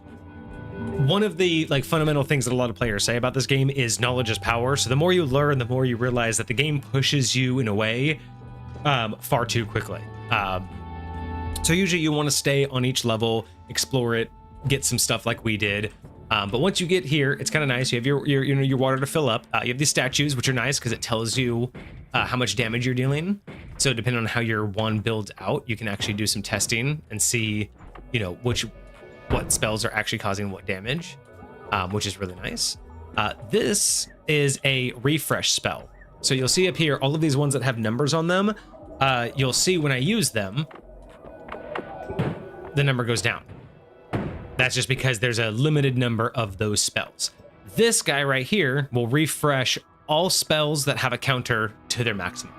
one of the fundamental things that a lot of players say about this game is knowledge is power. So the more you learn, the more you realize that the game pushes you in a way far too quickly. So usually you want to stay on each level, explore it, get some stuff like we did. But once you get here, it's kind of nice. You have your water to fill up. You have these statues, which are nice because it tells you how much damage you're dealing. So depending on how your wand builds out, you can actually do some testing and see, what spells are actually causing what damage, which is really nice. This is a refresh spell. So you'll see up here, all of these ones that have numbers on them, you'll see when I use them, the number goes down. That's just because there's a limited number of those spells. This guy right here will refresh all spells that have a counter to their maximum.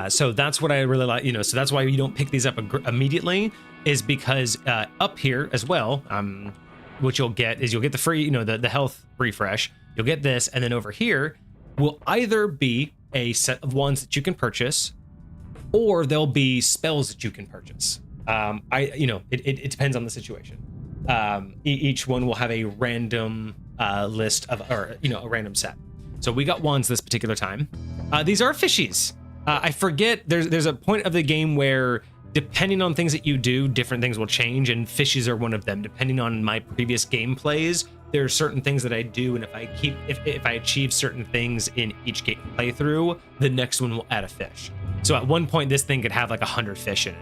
So that's what I really like, so that's why you don't pick these up immediately, is because up here as well, what you'll get the free, the health refresh. You'll get this, and then over here will either be a set of wands that you can purchase, or there'll be spells that you can purchase. It depends on the situation. Each one will have a random list of, a random set. So we got wands this particular time. These are fishies. I forget, there's a point of the game where depending on things that you do, different things will change, and fishies are one of them. Depending on my previous gameplays, there are certain things that I do, and if I achieve certain things in each game playthrough, the next one will add a fish. So at one point, this thing could have like 100 fish in it.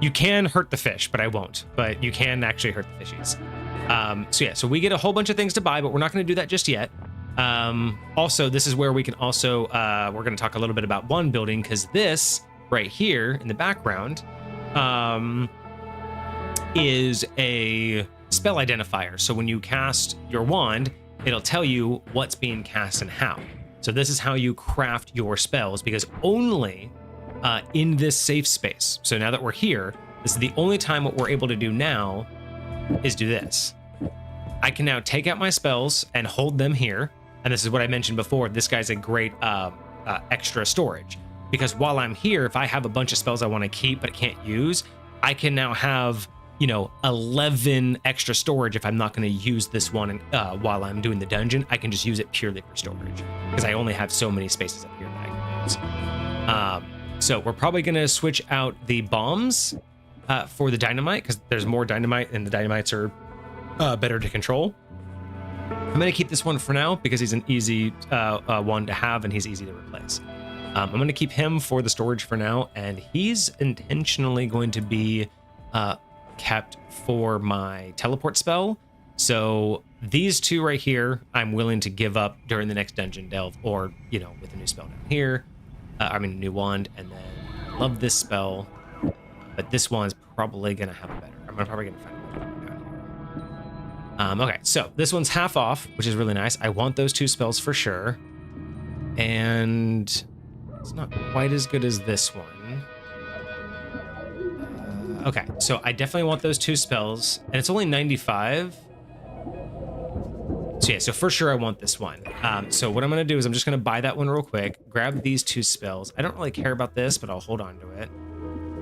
You can hurt the fish, but I won't. But you can actually hurt the fishies. So we get a whole bunch of things to buy, but we're not going to do that just yet. Also, this is where we can also, we're going to talk a little bit about wand building, because this right here in the background is a spell identifier. So when you cast your wand, it'll tell you what's being cast and how. So this is how you craft your spells, because only in this safe space. So now that we're here, this is the only time what we're able to do now is do this. I can now take out my spells and hold them here. And this is what I mentioned before. This guy's a great extra storage, because while I'm here, if I have a bunch of spells I want to keep but can't use, I can now have 11 extra storage. If I'm not going to use this one while I'm doing the dungeon, I can just use it purely for storage, because I only have so many spaces up here that I can use. So we're probably going to switch out the bombs for the dynamite, because there's more dynamite and the dynamites are better to control. I'm going to keep this one for now because he's an easy one to have and he's easy to replace. I'm going to keep him for the storage for now, and he's intentionally going to be kept for my teleport spell. So these two right here, I'm willing to give up during the next dungeon delve, or, with a new spell down here. A new wand, and then I love this spell, but this one's probably going to have a better. Probably going to find a better one down here. Okay, so this one's half off, which is really nice. I want those two spells for sure. And It's not quite as good as this one. Okay, so I definitely want those 2 spells, and it's only 95. So yeah, so for sure I want this one. So what I'm gonna do is I'm just gonna buy that one real quick, grab these 2 spells. I don't really care about this, but I'll hold on to it.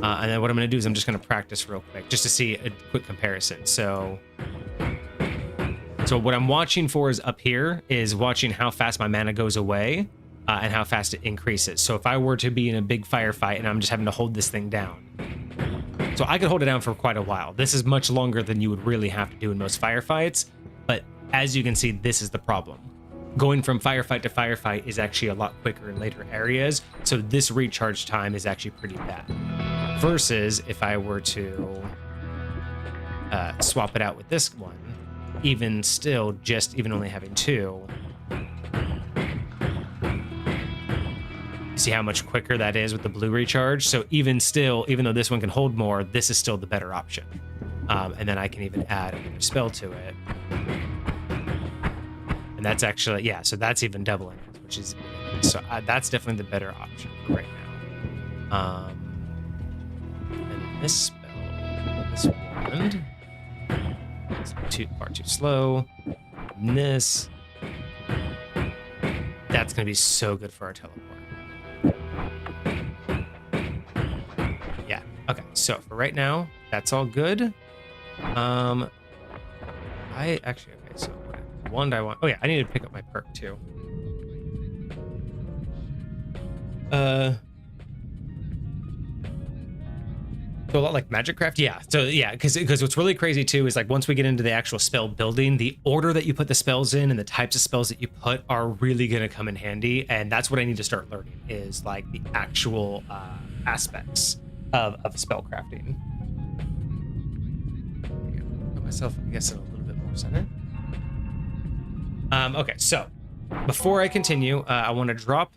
And then what I'm gonna do is I'm just gonna practice real quick, just to see a quick comparison. So what I'm watching for is up here, is watching how fast my mana goes away, and how fast it increases. So if I were to be in a big firefight and I'm just having to hold this thing down, so I could hold it down for quite a while. This is much longer than you would really have to do in most firefights, but as you can see, this is the problem. Going from firefight to firefight is actually a lot quicker in later areas, so this recharge time is actually pretty bad. Versus if I were to swap it out with this one, even still, even only having 2, see how much quicker that is with the blue recharge? So even still, even though this one can hold more, this is still the better option. And then I can even add another spell to it. And that's actually, yeah, so that's even doubling it, which is, so that's definitely the better option for right now. And this spell, this one, it's far too slow. And this, that's going to be so good for our teleport. Yeah, okay, so for right now, that's all good. I actually, okay, so what wand I want, oh yeah, I need to pick up my perk too. So a lot like Magic Craft, yeah. So yeah, because what's really crazy too is like once we get into the actual spell building, the order that you put the spells in and the types of spells that you put are really gonna come in handy, and that's what I need to start learning is like the actual aspects of spell crafting. Put myself, I guess, in a little bit more center. Okay, so before I continue, I want to drop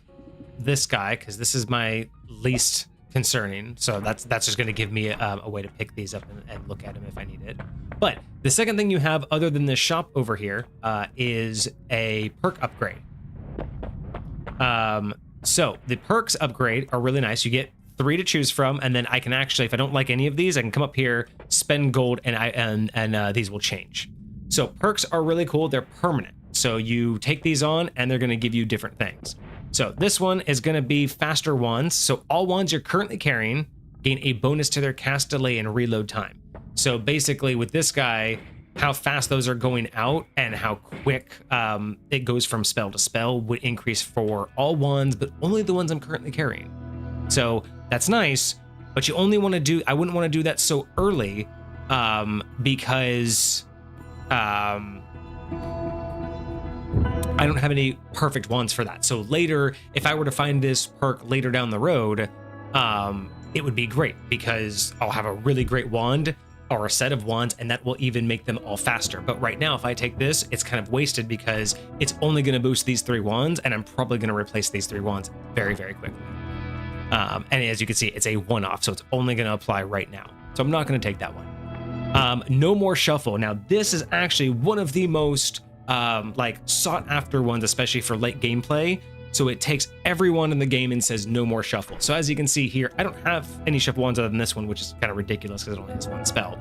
this guy because this is my least concerning, so that's just going to give me a way to pick these up and look at them if I need it. But the second thing you have other than this shop over here is a perk upgrade. So the perks upgrade are really nice. You get 3 to choose from, and then I can actually, if I don't like any of these, I can come up here, spend gold, and these will change. So perks are really cool. They're permanent. So you take these on and they're going to give you different things. So this one is going to be faster wands. So all wands you're currently carrying gain a bonus to their cast delay and reload time. So basically with this guy, how fast those are going out and how quick it goes from spell to spell would increase for all wands, but only the ones I'm currently carrying. So that's nice, but you only want to do, I wouldn't want to do that so early because I don't have any perfect wands for that. So later, if I were to find this perk later down the road, it would be great because I'll have a really great wand or a set of wands, and that will even make them all faster. But right now, if I take this, it's kind of wasted because it's only going to boost these 3 wands, and I'm probably going to replace these 3 wands very, very quickly. And as you can see, it's a one-off, so it's only going to apply right now. So I'm not going to take that one. No more shuffle. Now, this is actually one of the most like sought after ones, especially for late gameplay. So it takes everyone in the game and says no more shuffle. So as you can see here, I don't have any shuffle wands other than this one, which is kind of ridiculous because it only has 1 spell.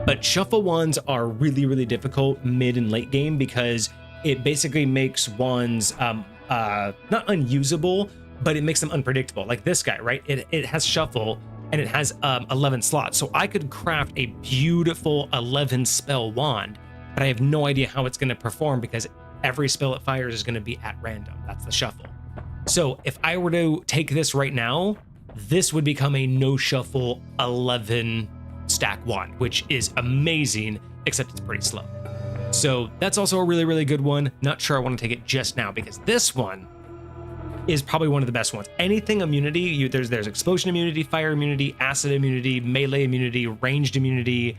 But shuffle wands are really, really difficult mid and late game because it basically makes wands not unusable, but it makes them unpredictable. Like this guy, right? It has shuffle and it has 11 slots. So I could craft a beautiful 11 spell wand, but I have no idea how it's going to perform because every spell it fires is going to be at random. That's the shuffle. So if I were to take this right now, this would become a no shuffle 11 stack wand, which is amazing, except it's pretty slow. So that's also a really, really good one. Not sure I want to take it just now because this one is probably one of the best ones. Anything immunity, there's explosion immunity, fire immunity, acid immunity, melee immunity, ranged immunity,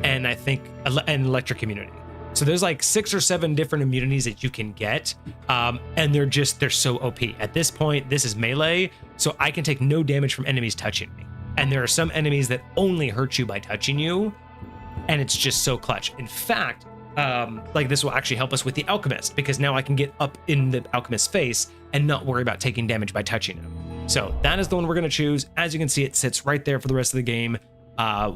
and I think and electric immunity. So there's like 6 or 7 different immunities that you can get, and they're so OP. At this point, this is melee, so I can take no damage from enemies touching me. And there are some enemies that only hurt you by touching you, and it's just so clutch. In fact, like this will actually help us with the Alchemist, because now I can get up in the Alchemist's face and not worry about taking damage by touching him. So that is the one we're going to choose. As you can see, it sits right there for the rest of the game.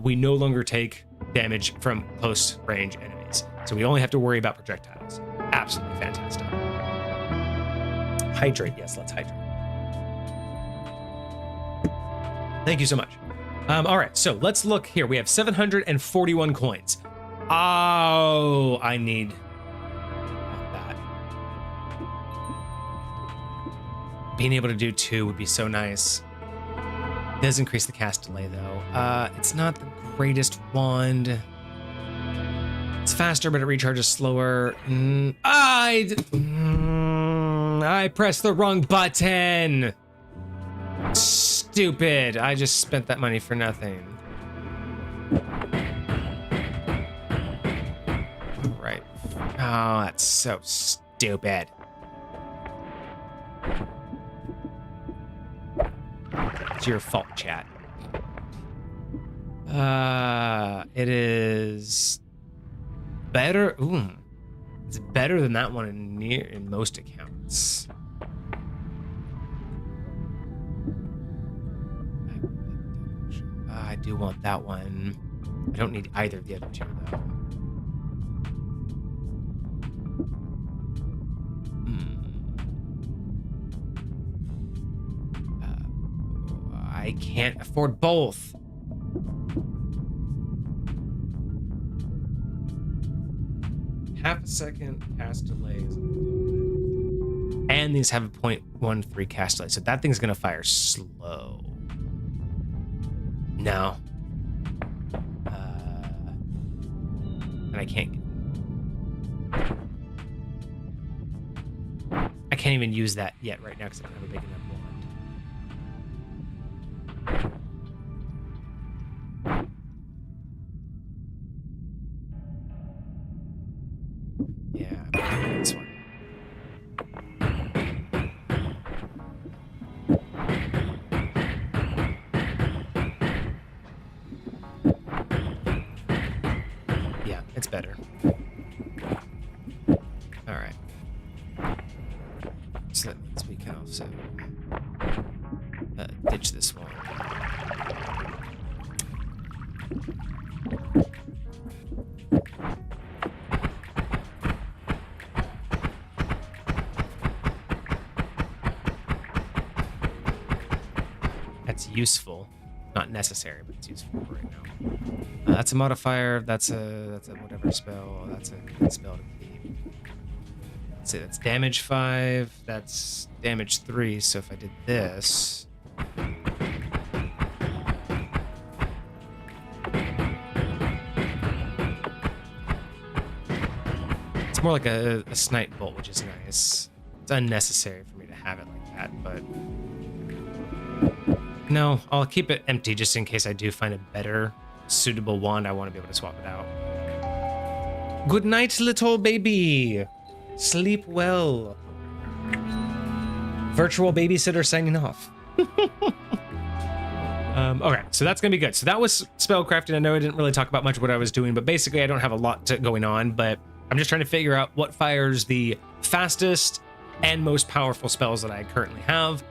We no longer take damage from close range enemies. So we only have to worry about projectiles. Absolutely fantastic. Hydrate. Yes, let's hydrate. Thank you so much. All right, so let's look here. We have 741 coins. Oh, I need that. Being able to do 2 would be so nice. It does increase the cast delay though. It's not the greatest wand. It's faster, but it recharges slower. I pressed the wrong button. Stupid. I just spent that money for nothing. Right. Oh, that's so stupid. It's your fault, chat. It is better. Ooh, it's better than that one in most accounts. I do want that one. I don't need either of the other 2 though. I can't afford both. Half a second cast delays. And these have a 0.13 cast delay, so that thing's gonna fire slow. No. And I can't even use that yet right now because I don't have a big enough wand. Yeah, this one. Yeah, it's better. All right. So that means we can also ditch this one. That's useful, not necessary, but it's useful right now. That's a modifier. That's a whatever spell. That's a good spell to keep. Let's see, that's damage 5. That's damage 3. So if I did this. It's more like a snipe bolt, which is nice. It's unnecessary for me to have it like that, but no, I'll keep it empty just in case I do find a better suitable wand. I want to be able to swap it out. Good night, little baby. Sleep well. Virtual babysitter signing off. Okay, so that's gonna be good. So that was spellcrafting. I know I didn't really talk about much of what I was doing, but basically I don't have a lot going on, but I'm just trying to figure out what fires the fastest and most powerful spells that I currently have.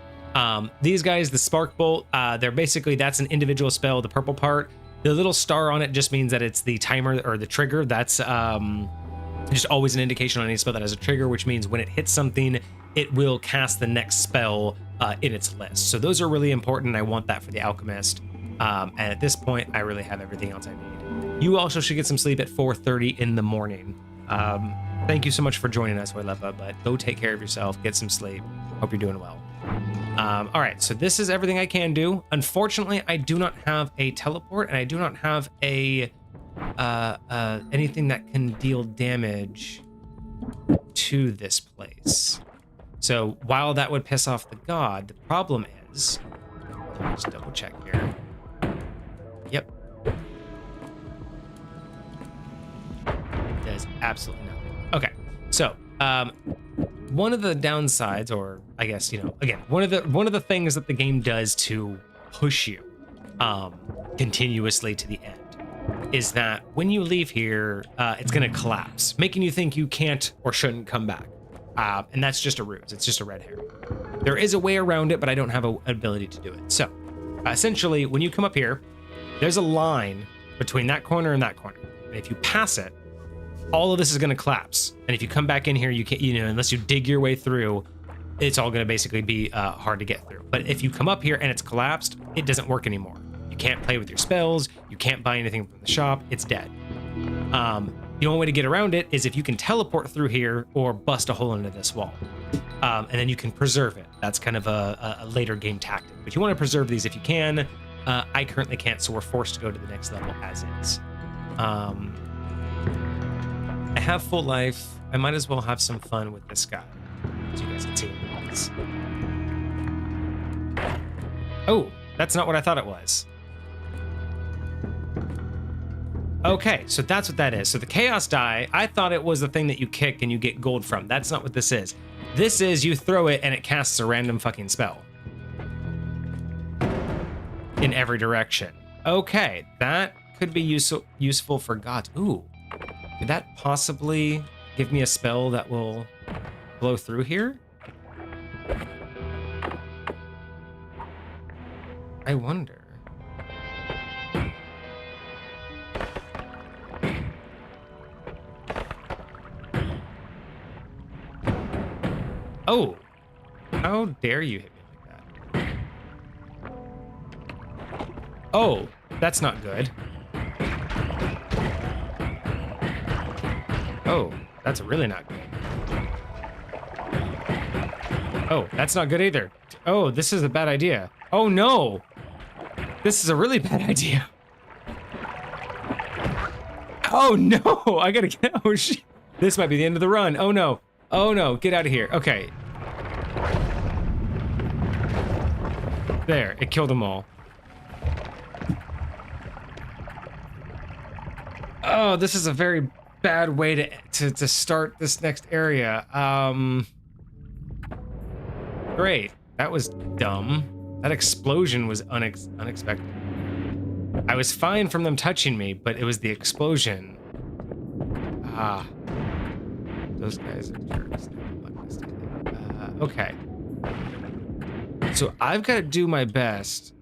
These guys, the Spark Bolt, they're basically, that's an individual spell, the purple part. The little star on it just means that it's the timer or the trigger. That's just always an indication on any spell that has a trigger, which means when it hits something, it will cast the next spell in its list. So those are really important. I want that for the Alchemist. And at this point, I really have everything else I need. You also should get some sleep at 4:30 in the morning. Thank you so much for joining us, Waylepa, but go take care of yourself, get some sleep. Hope you're doing well. All right, so this is everything I can do. Unfortunately, I do not have a teleport, and I do not have a anything that can deal damage to this place. So while that would piss off the god, the problem is, let me just double check here. Yep. Does absolutely nothing. Okay, so one of the downsides, or I guess, you know, again, one of the things that the game does to push you continuously to the end is that when you leave here, it's going to collapse, making you think you can't or shouldn't come back. And that's just a ruse. It's just a red herring. There is a way around it, but I don't have an ability to do it. So essentially, when you come up here, there's a line between that corner and that corner. And if you pass it, all of this is going to collapse. And if you come back in here, you can't, unless you dig your way through, it's all going to basically be hard to get through. But if you come up here and it's collapsed, it doesn't work anymore. You can't play with your spells. You can't buy anything from the shop. It's dead. The only way to get around it is if you can teleport through here or bust a hole into this wall. And then you can preserve it. That's kind of a later game tactic. But you want to preserve these if you can. I currently can't, so we're forced to go to the next level as is. I have full life. I might as well have some fun with this guy. So you guys can see what it is. Oh, that's not what I thought it was. Okay, so that's what that is. So the chaos die, I thought it was the thing that you kick and you get gold from. That's not what this is. This is you throw it and it casts a random fucking spell. In every direction. Okay, that could be useful for gods. Ooh, could that possibly give me a spell that will blow through here? I wonder. Oh, how dare you hit me like that? Oh, that's not good. Oh, that's really not good. Oh, that's not good either. Oh, this is a bad idea. Oh no! This is a really bad idea. Oh no! I gotta get, oh shit. This might be the end of the run. Oh no. Oh no, get out of here. Okay. There, it killed them all. Oh, this is a very bad way to start this next area. Great. That was dumb. That explosion was unexpected. I was fine from them touching me, but it was the explosion. Ah. Those guys are jerks. Okay. So I've got to do my best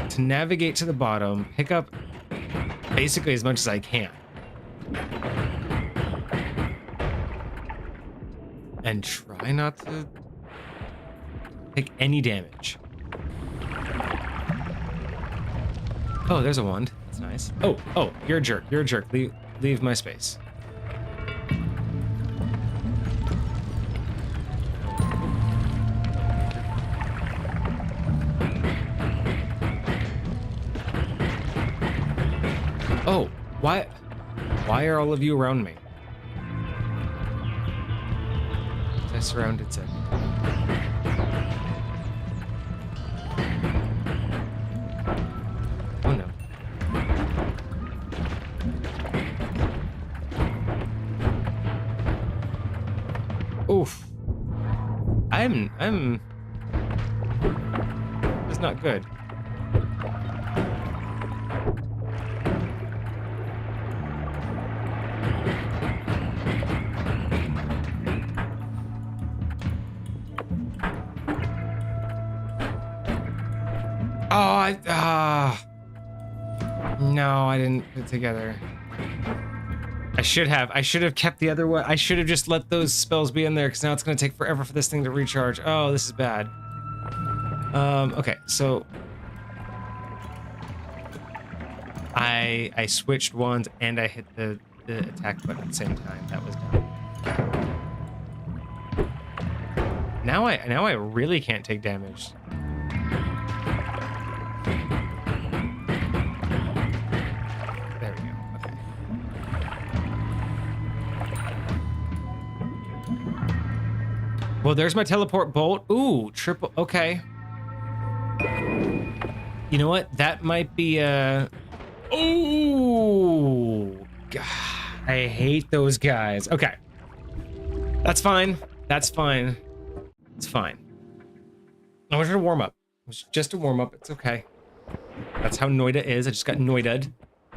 to navigate to the bottom, pick up basically as much as I can. And try not to take any damage. Oh, there's a wand. That's nice. Oh, you're a jerk. You're a jerk. Leave my space. Oh, why are all of you around me? I surrounded it. Oh no. Oof. I'm It's not good. No, I didn't put it together. I should have kept the other one. I should have just let those spells be in there, because now it's going to take forever for this thing to recharge. Oh, this is bad. Okay, so I switched ones and I hit the attack button at the same time. That was dumb. Now I really can't take damage. There we go. Okay. Well, there's my teleport bolt. Ooh, triple. Okay. You know what? That might be a. Ooh. God, I hate those guys. Okay. That's fine. That's fine. It's fine. I wanted to warm up. It was just a warm up. It's okay. That's how Noida is. I just got Noida'd.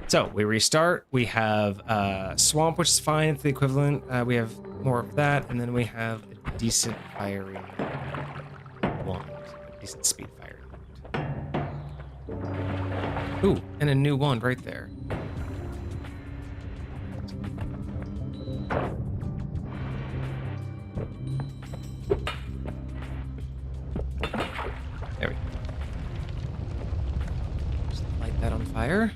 So we restart. We have swamp, which is fine. It's the equivalent. We have more of that, and then we have a decent firing wand, a decent speed firing wand. Ooh, and a new wand right there. There we go. Just light that on fire.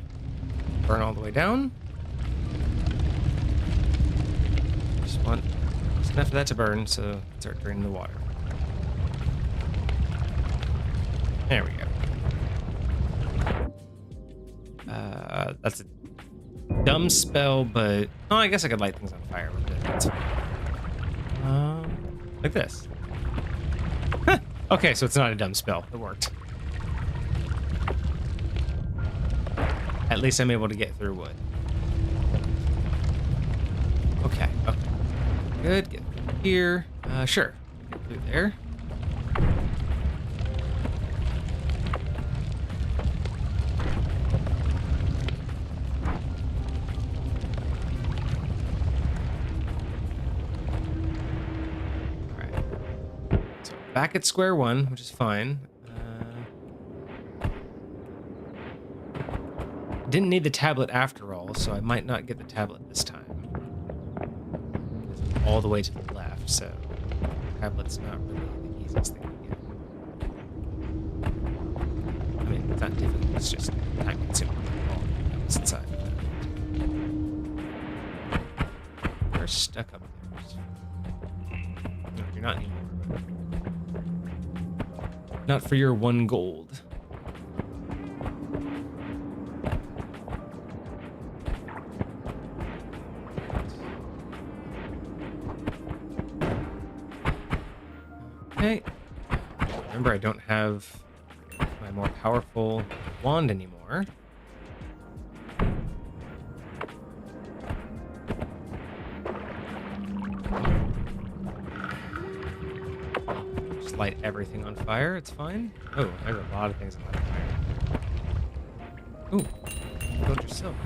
Burn all the way down. Just want just enough of that to burn, so start draining the water. There we go. That's a dumb spell, but oh, I guess I could light things on fire with it. That's fine. Like this. Okay, so it's not a dumb spell. It worked. At least I'm able to get through wood. Okay. Good. Get through here. Sure. Get through there. Alright. So back at square one, which is fine. Didn't need the tablet after all, so I might not get the tablet this time. It's all the way to the left, so the tablet's not really the easiest thing to get. I mean, it's not difficult, it's just time consuming. All the inside. You're stuck up there. No, you're not anymore. Not for your 1 gold. Okay. Remember, I don't have my more powerful wand anymore. Just light everything on fire. It's fine. Oh, there's a lot of things on fire. Ooh, build yourself.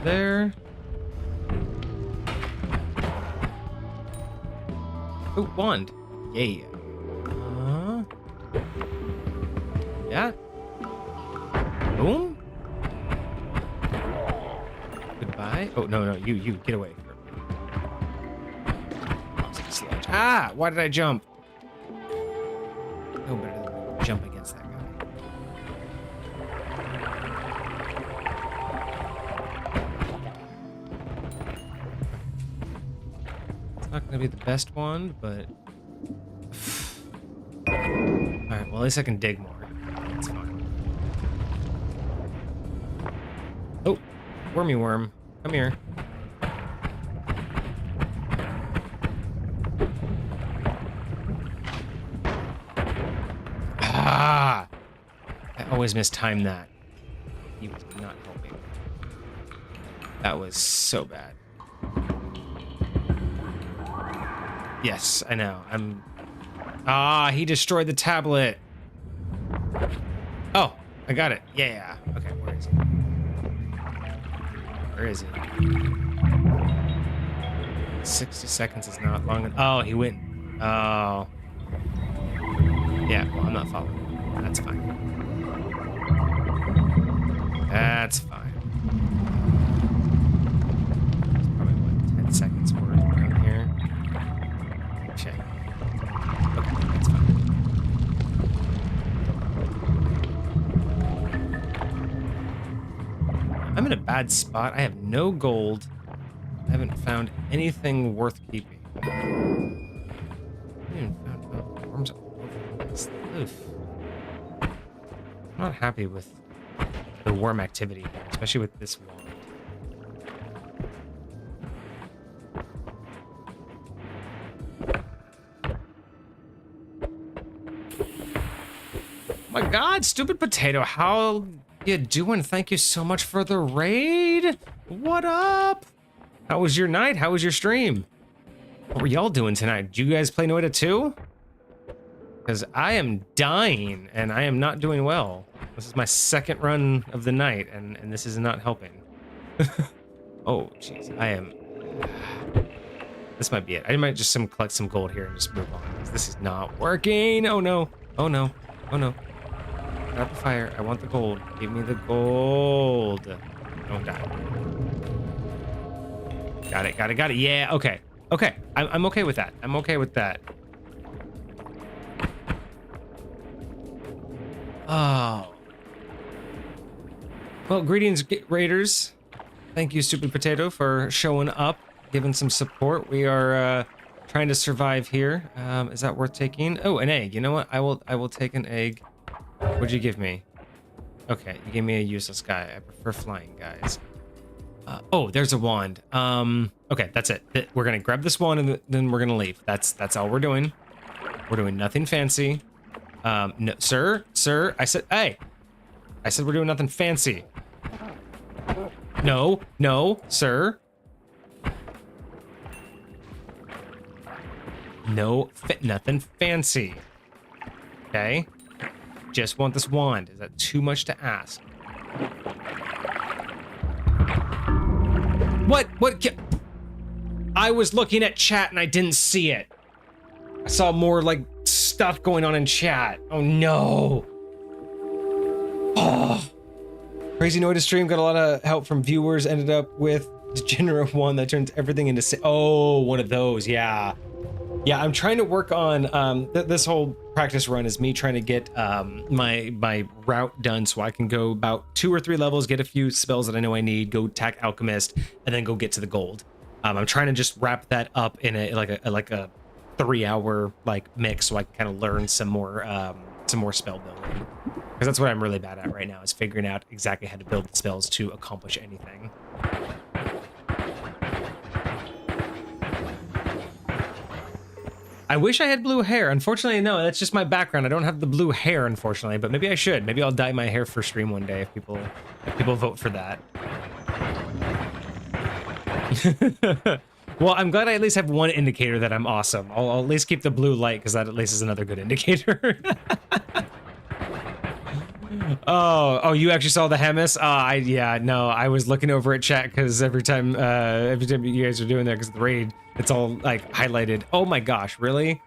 There. Oh, wand. Yeah. Yeah. Boom. Goodbye. Oh, no, you get away. Ah, why did I jump? No better than jump against that guy. Not gonna be the best wand, but alright, well at least I can dig more. That's fine. Oh, wormy worm. Come here. Ah! I always mistime that. He was not helping. That was so bad. Yes, I know. He destroyed the tablet. Oh, I got it. Yeah. Okay, where is he? Where is he? 60 seconds is not long enough. Oh, he went. Oh. Yeah, well, I'm not following. That's fine. That's fine. It's probably, what, 10 seconds worth around here? Shit. Okay, that's fine. I'm in a bad spot. I have no gold. I haven't found anything worth keeping. I haven't even found worms all over the place. Oof. I'm not happy with the worm activity here, especially with this wand. My God, Stupid Potato, how you doing? Thank you so much for the raid. What up? How was your night? How was your stream? What were y'all doing tonight? Did you guys play Noita too? Because I am dying and I am not doing well. This is my second run of the night and this is not helping. Oh, jeez, I am... This might be it. I might just collect some gold here and just move on. This is not working. Oh no, oh no, oh no. Grab the fire, I want the gold. Give me the gold. Don't die. Got it, got it, got it. Yeah, okay. Okay, I'm okay with that. I'm okay with that. Oh. Well, greetings, Raiders. Thank you, Stupid Potato, for showing up, giving some support. We are trying to survive here. Is that worth taking? Oh, an egg. You know what? I will take an egg. What'd you give me? Okay, you gave me a useless guy. I prefer flying guys. Oh, there's a wand. Okay, that's it. We're gonna grab this wand and then we're gonna leave. That's all we're doing. We're doing nothing fancy. No, sir, I said, hey, I said we're doing nothing fancy. No, no, sir. No, nothing fancy. Okay. Just want this wand. Is that too much to ask? What? I was looking at chat and I didn't see it. I saw more like stuff going on in chat. Oh no. Oh. Crazy Noida stream got a lot of help from viewers. Ended up with Degenerate one that turns everything into. Oh, one of those. Yeah. Yeah, I'm trying to work on this whole practice run is me trying to get my route done so I can go about 2 or 3 levels, get a few spells that I know I need, go attack Alchemist, and then go get to the gold. I'm trying to just wrap that up in a 3-hour like mix so I can kind of learn some more spell building, because that's what I'm really bad at right now, is figuring out exactly how to build the spells to accomplish anything. I wish I had blue hair. Unfortunately, no, that's just my background. I don't have the blue hair, unfortunately, but maybe I should. Maybe I'll dye my hair for stream one day if people vote for that. Well, I'm glad I at least have one indicator that I'm awesome. I'll at least keep the blue light because that at least is another good indicator. Oh, you actually saw the Hemis? Yeah, no, I was looking over at chat because every time you guys are doing that, because the raid, it's all like highlighted. Oh my gosh, really?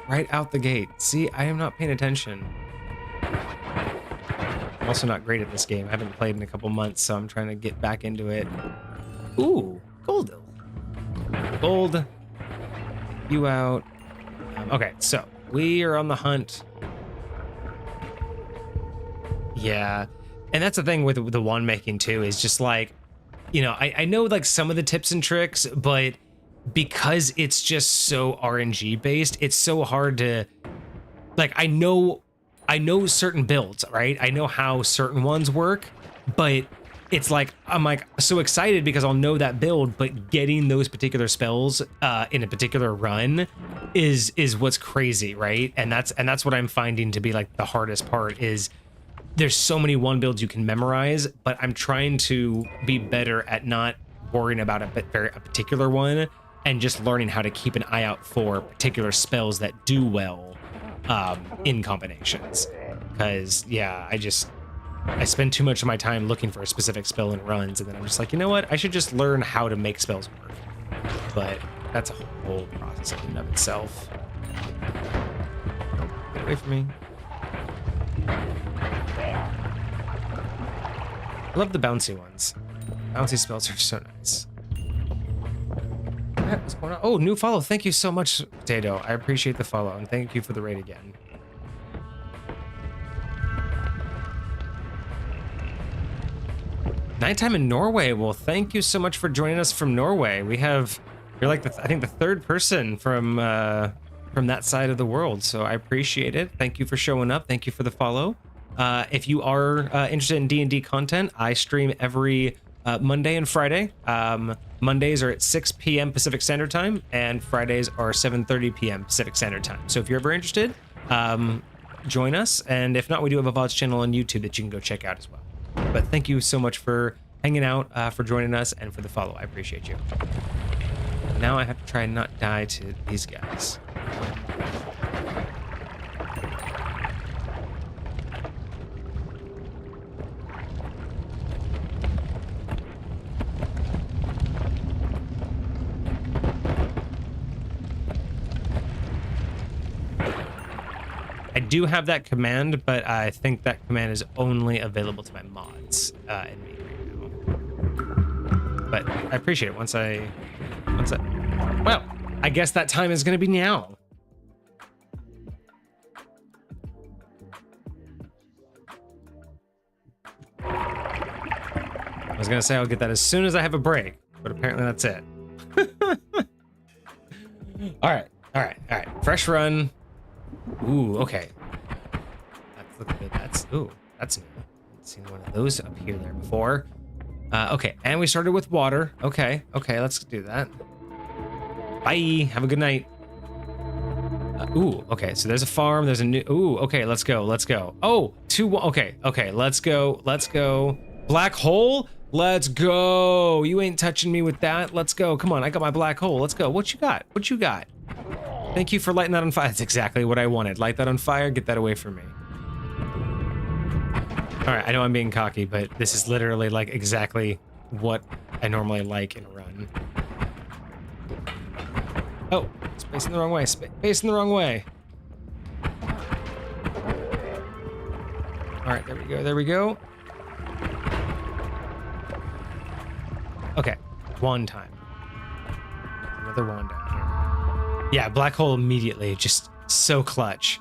Right out the gate. See, I am not paying attention. I'm also not great at this game. I haven't played in a couple months, so I'm trying to get back into it. Ooh, gold. Gold. You out. Okay, so we are on the hunt. Yeah, and that's the thing with the wand making too, is just like, you know, I know like some of the tips and tricks, but because it's just so RNG based, it's so hard to, like, I know certain builds, right? I know how certain ones work, but it's like, I'm like so excited because I'll know that build, but getting those particular spells in a particular run is what's crazy, right? And that's what I'm finding to be like the hardest part is, there's so many one builds you can memorize, but I'm trying to be better at not worrying about a particular one and just learning how to keep an eye out for particular spells that do well in combinations. Because yeah, I spend too much of my time looking for a specific spell in runs, and then I'm just like, you know what? I should just learn how to make spells work. But that's a whole process in and of itself. Get away from me. I love the bouncy ones. Bouncy spells are so nice. What's going on? Oh, new follow. Thank you so much, Potato. I appreciate the follow, and thank you for the raid again. Nighttime in Norway. Well, thank you so much for joining us from Norway. You're like I think the 3rd person from that side of the world, so I appreciate it. Thank you for showing up. Thank you for the follow. If you are interested in D&D content, I stream every Monday and Friday. Mondays are at 6 p.m. Pacific Standard Time, and Fridays are 7:30 p.m. Pacific Standard Time. So if you're ever interested, join us. And if not, we do have a VODs channel on YouTube that you can go check out as well. But thank you so much for hanging out, for joining us, and for the follow. I appreciate you. Now I have to try and not die to these guys. I do have that command, but I think that command is only available to my mods in me right now. But I appreciate it once I... Well, I guess that time is going to be now. I was going to say I'll get that as soon as I have a break, but apparently that's it. All right. Fresh run. Ooh, okay. Look at that's ooh, that's new. I've seen one of those appear there before. Okay, and we started with water. Okay, let's do that. Bye. Have a good night. Ooh, okay. So there's a farm. There's a new. Ooh, okay. Let's go. Oh, okay. Let's go. Black hole. Let's go. You ain't touching me with that. Let's go. Come on. I got my black hole. Let's go. What you got? Thank you for lighting that on fire. That's exactly what I wanted. Light that on fire. Get that away from me. All right. I know I'm being cocky, but this is literally like exactly what I normally like in a run. Oh, spacing the wrong way. Spacing the wrong way. All right. There we go. Okay. Wand time. Another wand down here. Yeah, black hole immediately. Just so clutch.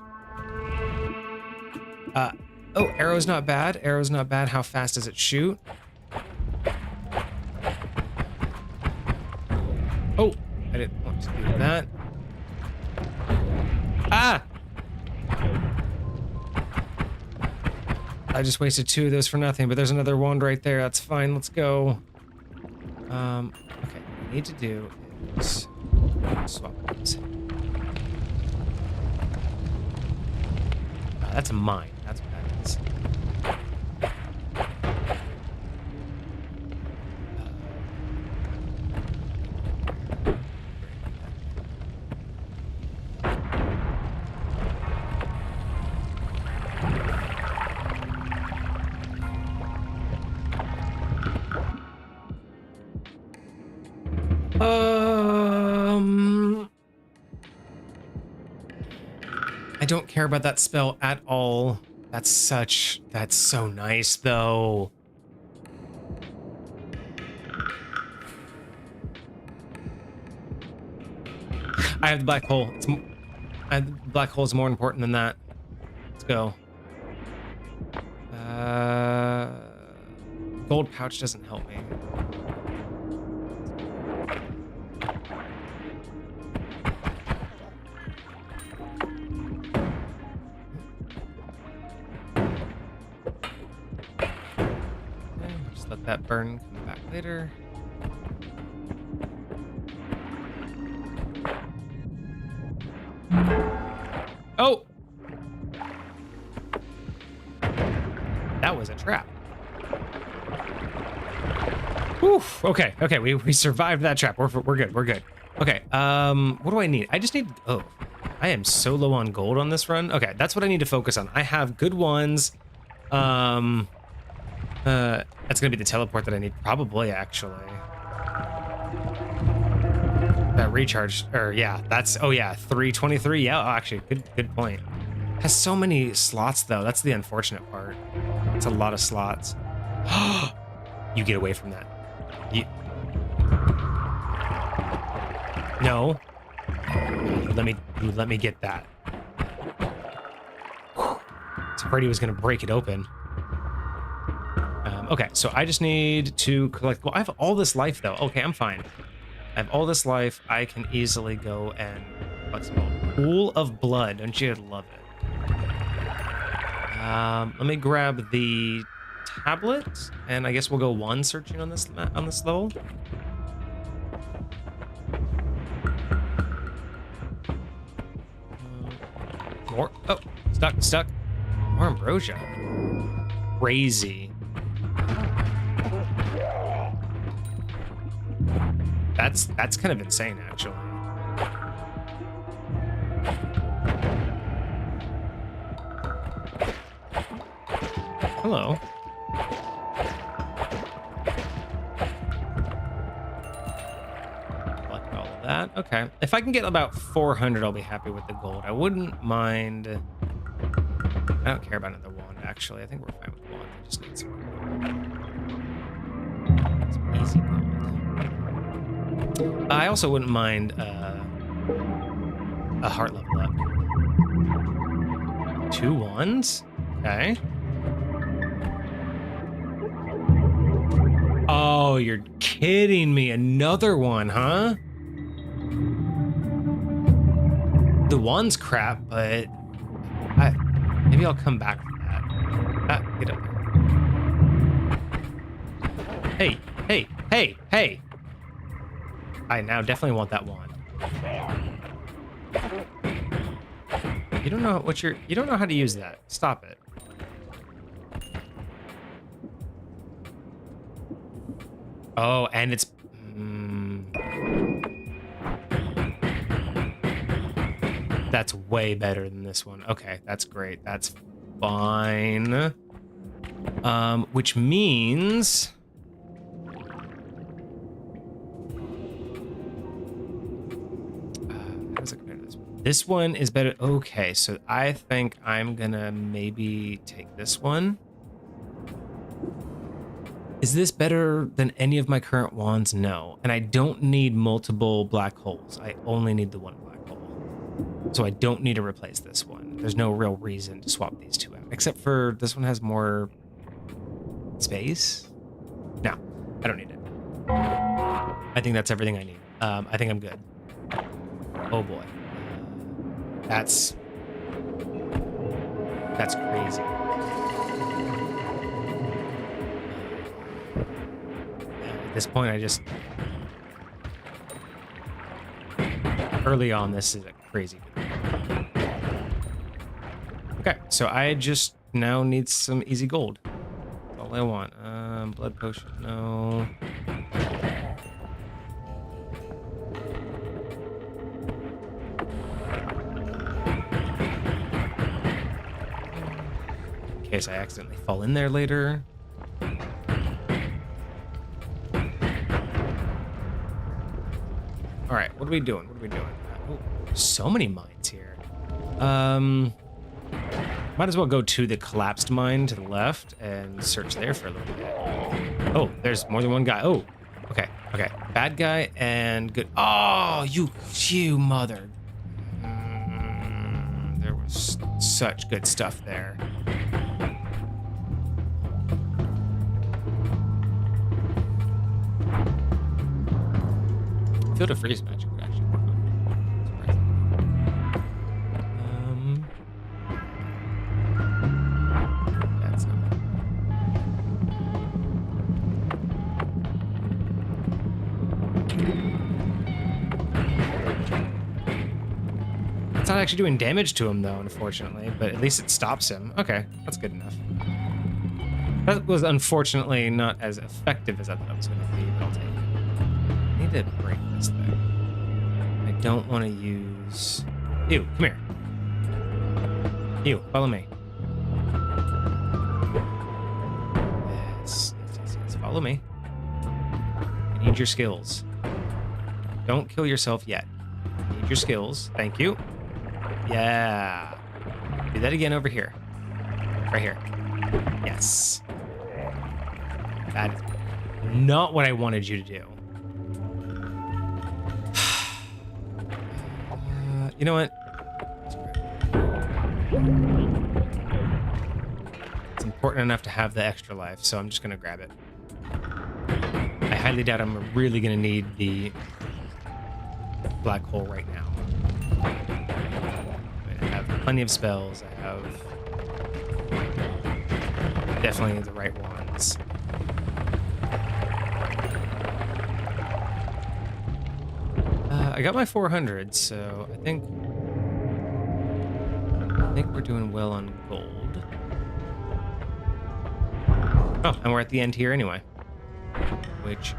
Oh, arrow's not bad. How fast does it shoot? Oh, I didn't want to do that. Ah! I just wasted 2 of those for nothing, but there's another wand right there. That's fine. Let's go. Okay, what I need to do is swap these. That's a mine. That's what that is. I don't care about that spell at all. That's so nice though. I have the black hole. The black hole is more important than that. Let's go. Gold pouch doesn't help me. Let that burn, come back later. Oh! That was a trap. Whew, okay, we survived that trap. We're good. Okay, what do I need? I just need, oh, I am so low on gold on this run. Okay, that's what I need to focus on. I have good ones. That's gonna be the teleport that I need, probably, actually. That recharge, or yeah, that's, oh yeah, 323, yeah, oh, actually, good point. Has so many slots, though, that's the unfortunate part. It's a lot of slots. You get away from that. No. You let me get that. I was afraid he was gonna break it open. Okay, so I just need to collect. Well, I have all this life though. Okay, I'm fine. I have all this life. I can easily go and what's it called? Pool of Blood. Don't you love it? Let me grab the tablet, and I guess we'll go 1 searching on this level. More. Oh, Stuck. More ambrosia. Crazy. That's kind of insane, actually. Hello. Collect all of that. Okay. If I can get about 400, I'll be happy with the gold. I wouldn't mind. I don't care about another wand, actually. I think we're fine with wand. I just need some easy gold. I also wouldn't mind a heart level up. 2 wands? Okay. Oh, you're kidding me. Another one, huh? The wand's crap, but maybe I'll come back for that. Get up there. Hey. I now definitely want that wand. You don't know you don't know how to use that. Stop it. Oh, and it's that's way better than this one. Okay, that's great. That's fine. Which means how does it compare to this one? This one is better. Okay, so I think I'm gonna maybe take this one. Is this better than any of my current wands? No. And I don't need multiple black holes. I only need the one black hole. So I don't need to replace this one. There's no real reason to swap these two out. Except for this one has more space. No, I don't need it. I think that's everything I need. I think I'm good. Oh boy. That's crazy. At this point, I just... Early on, this is a crazy good. Okay, so I just now need some easy gold. That's all I want. Blood potion, no. In case I accidentally fall in there later. All right, what are we doing? Oh, so many mines here. Might as well go to the collapsed mine to the left and search there for a little bit. Oh, there's more than one guy. Oh, okay. Bad guy and good. Oh, you mother. There was such good stuff there. Field of freeze magic would actually work on. That's not bad. It's not actually doing damage to him though, unfortunately, but at least it stops him. Okay, that's good enough. That was unfortunately not as effective as I thought it was going to be, but I'll take it. I need to break this thing. I don't want to use... Ew, come here. Ew, follow me. Yes. Follow me. I need your skills. Don't kill yourself yet. I need your skills. Thank you. Yeah. Do that again over here. Right here. Yes. That is not what I wanted you to do. You know what? It's important enough to have the extra life, so I'm just going to grab it. I highly doubt I'm really going to need the black hole right now. I have plenty of spells. I have definitely the right ones. I got my 400, so I think think we're doing well on gold. Oh, and we're at the end here anyway, which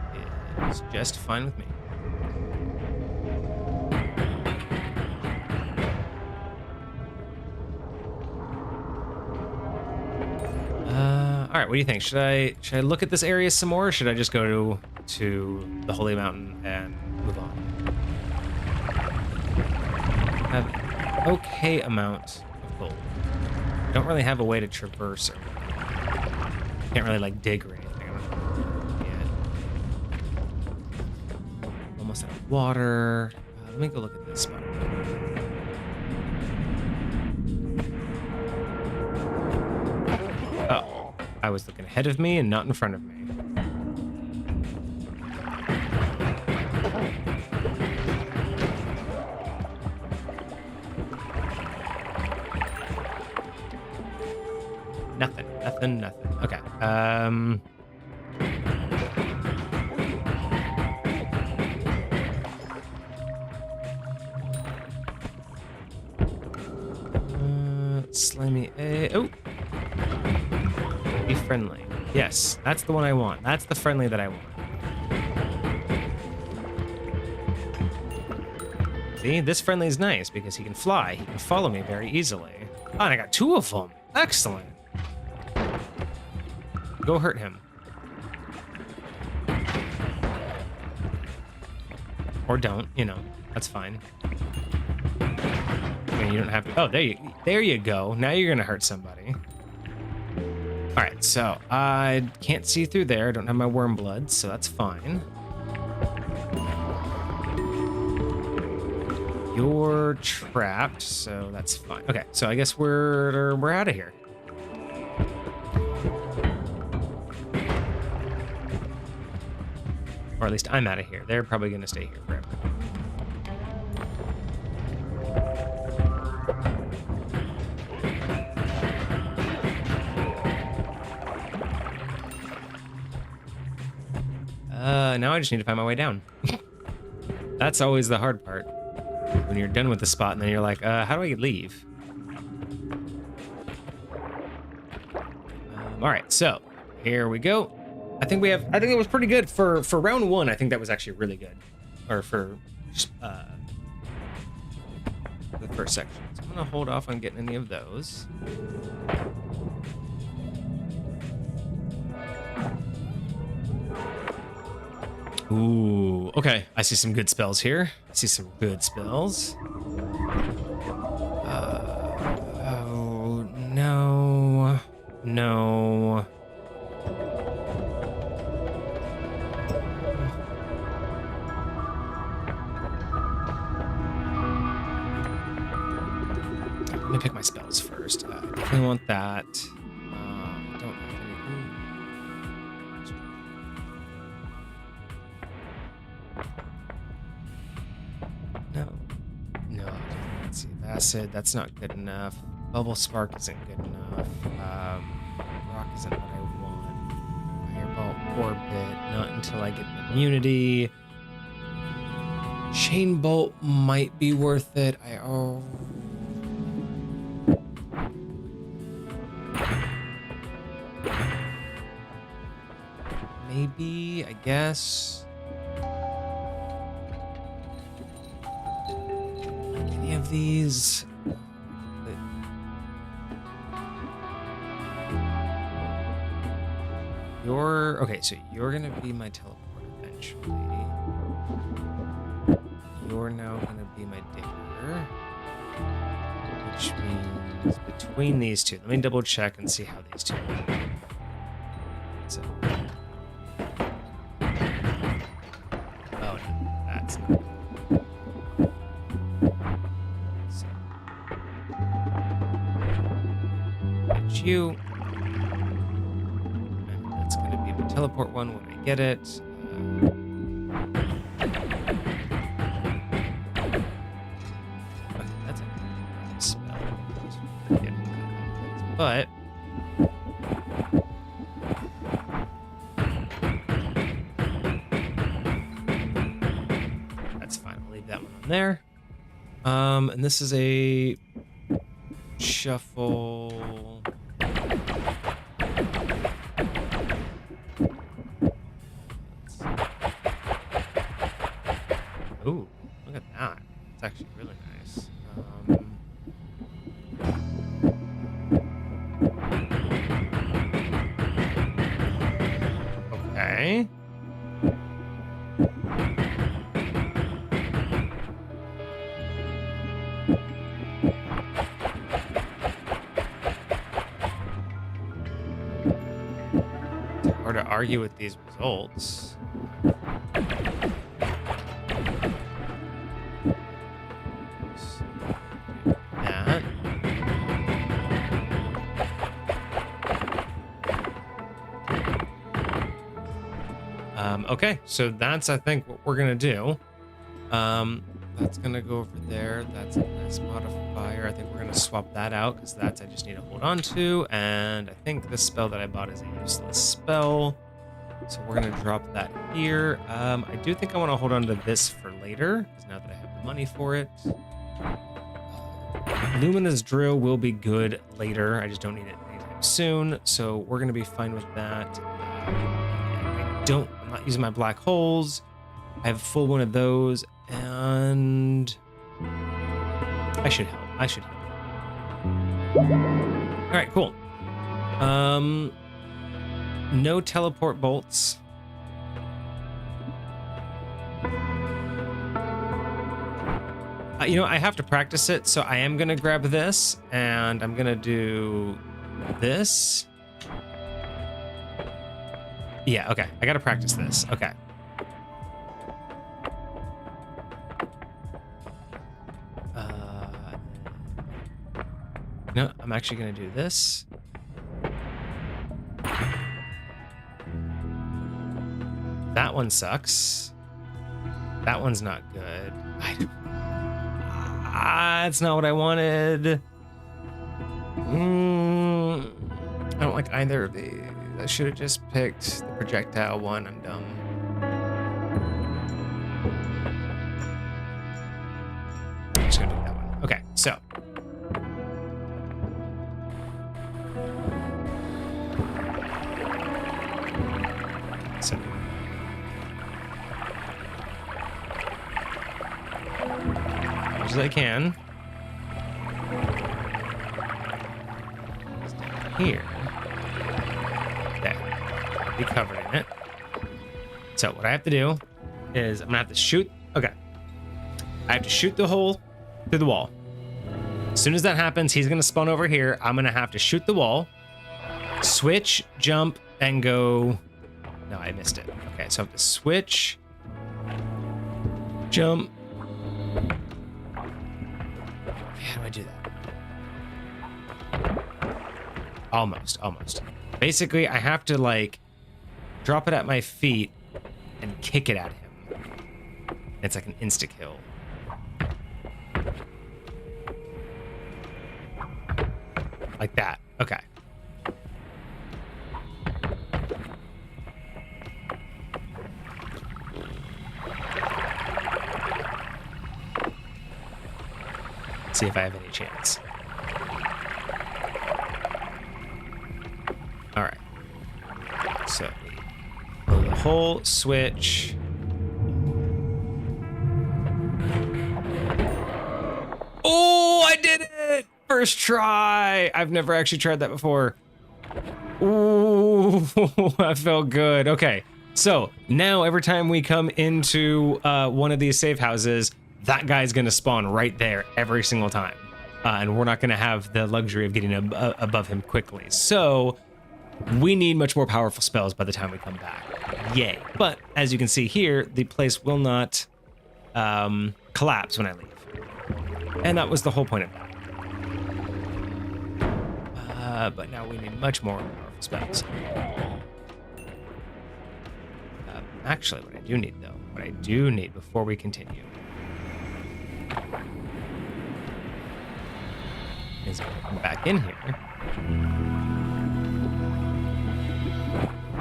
is just fine with me. All right, what do you think? Should I look at this area some more, or should I just go to the Holy Mountain and move on? Have an okay amount of gold. I don't really have a way to traverse it. Can't really like dig or anything. Almost out of water. Let me go look at this spot. Oh, I was looking ahead of me and not in front of me. Nothing. Okay. Slimy A. Oh. Be friendly. Yes, that's the one I want. That's the friendly that I want. See, this friendly is nice because he can fly. He can follow me very easily. Oh, and I got 2 of them. Excellent. Go hurt him. Or don't, you know, that's fine. I mean, you don't have to. Oh, there you go. Now you're gonna hurt somebody. All right, so I can't see through there. I don't have my worm blood, so that's fine. You're trapped, so that's fine. Okay, so I guess we're out of here. Or at least I'm out of here. They're probably going to stay here forever. Now I just need to find my way down. That's always the hard part. When you're done with the spot and then you're like, how do I leave? All right, so here we go. I think it was pretty good for round 1. I think that was actually really good, or for the first section. So I'm gonna hold off on getting any of those. Ooh, okay. I see some good spells here. I see some good spells. Oh no. Let me pick my spells first. I definitely want that. I don't have any. No. Let's see. Acid. That's not good enough. Bubble Spark isn't good enough. Rock isn't what I want. Fireball Orbit. Not until I get the immunity. Chain Bolt might be worth it. Maybe, I guess. Like any of these. Okay, so you're gonna be my teleport eventually. You're now gonna be my digger. Which means between these two. Let me double check and see how these two are. So. Oh, no, that's not. So. Get you. And that's going to be my teleport one when I get it. Okay, that's a spell. But. There. And this is a Shuffle. Ooh, look at that. It's actually really nice. Okay. It's hard to argue with these results. That. Okay, so that's, I think, what we're gonna do. That's gonna go over there. That's a nice modifier. I think we're gonna swap that out because that's I just need to hold on to. And I think this spell that I bought is a useless spell. So we're gonna drop that here. I do think I want to hold on to this for later because now that I have the money for it. Luminous Drill will be good later. I just don't need it anytime soon. So we're gonna be fine with that. I'm not using my black holes. I have a full one of those, and I should help. All right, cool. No teleport bolts. I have to practice it, so I am gonna grab this, and I'm gonna do this. Yeah, okay. I gotta practice this. Okay. No, I'm actually gonna do this. That one sucks. That one's not good. That's not what I wanted. I don't like either of these. I should have just picked the projectile one. I'm dumb. I'm just gonna do that one. Okay, so. As I can. Here. There. Be covered in it. So what I have to do is I'm gonna have to shoot. Okay. I have to shoot the hole through the wall. As soon as that happens, he's gonna spawn over here. I'm gonna have to shoot the wall, switch, jump, and go. No, I missed it. Okay, so I have to switch, jump. How do I do that? Almost. Basically, I have to like drop it at my feet and kick it at him. It's like an insta kill. Like that. Okay. See if I have any chance. All right. So blow the hole, switch. Oh, I did it! First try. I've never actually tried that before. Ooh, that felt good. Okay. So now every time we come into one of these safe houses, that guy's gonna spawn right there every single time. And we're not gonna have the luxury of getting above him quickly. So we need much more powerful spells by the time we come back. Yay. But as you can see here, the place will not collapse when I leave. And that was the whole point of that. But now we need much more powerful spells. Actually, what I do need before we continue is come back in here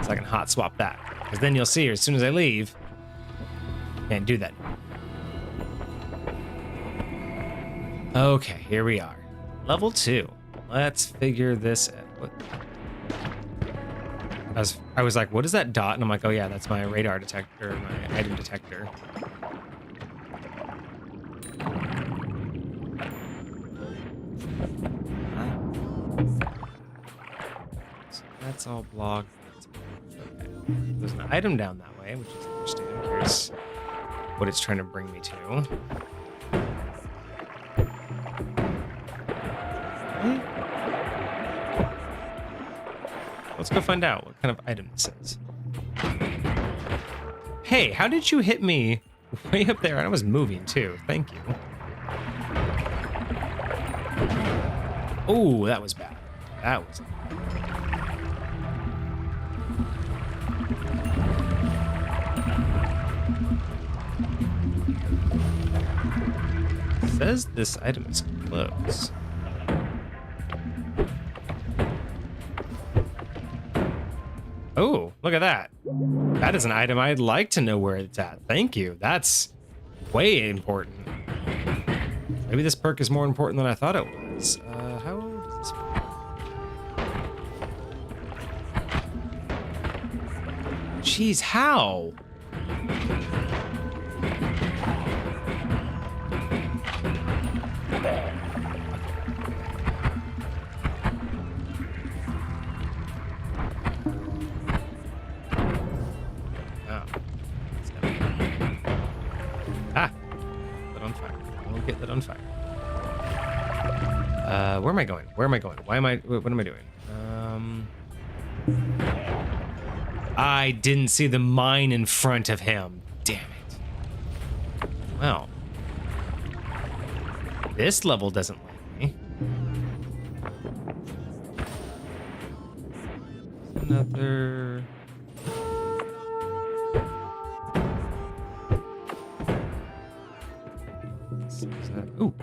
so I can hot swap that, because then you'll see as soon as I leave, can't do that. Okay, here we are. Level 2. Let's figure this out. I was like, what is that dot? And I'm like, oh yeah, that's my radar detector, my item detector. So that's all blocked. Okay. There's an item down that way, which is interesting. I'm curious what it's trying to bring me to. Let's go find out what kind of item this is. Hey, how did you hit me way up there? I was moving too. Thank you. Oh, that was bad. That was. It says this item is close. Oh, look at that. That is an item I'd like to know where it's at. Thank you. That's way important. Maybe this perk is more important than I thought it was. How does this work? Jeez, how? On fire. Where am I going? Where am I going? What am I doing? I didn't see the mine in front of him. Damn it. Well, this level doesn't like me. Another. Ooh.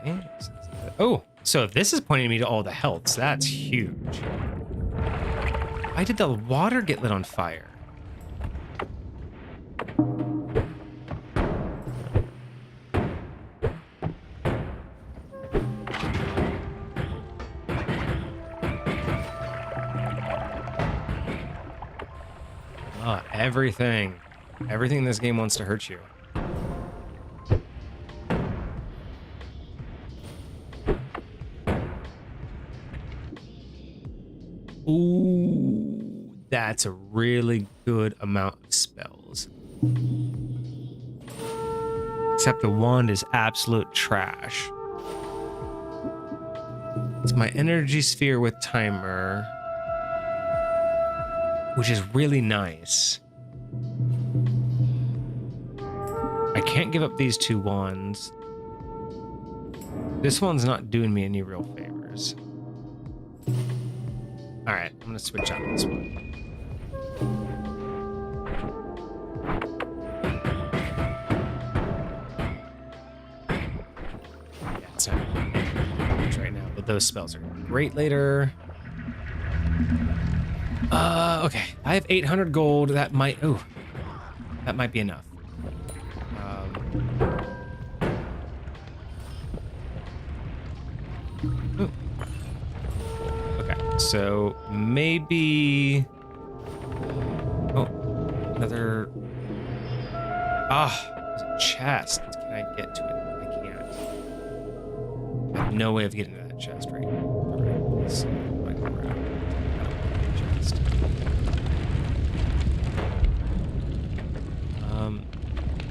Okay. Oh, so if this is pointing me to all the healths, that's huge. Why did the water get lit on fire? Oh, everything. Everything in this game wants to hurt you. Ooh, that's a really good amount of spells. Except the wand is absolute trash. It's my energy sphere with timer, which is really nice. I can't give up these two wands. This one's not doing me any real favors. All right, I'm gonna switch out this one. Yeah, it's not much right now, but those spells are great later. Okay, I have 800 gold. That might be enough. So maybe. Oh, another. There's a chest. Can I get to it? I can't. I have no way of getting to that chest right now. Let's chest.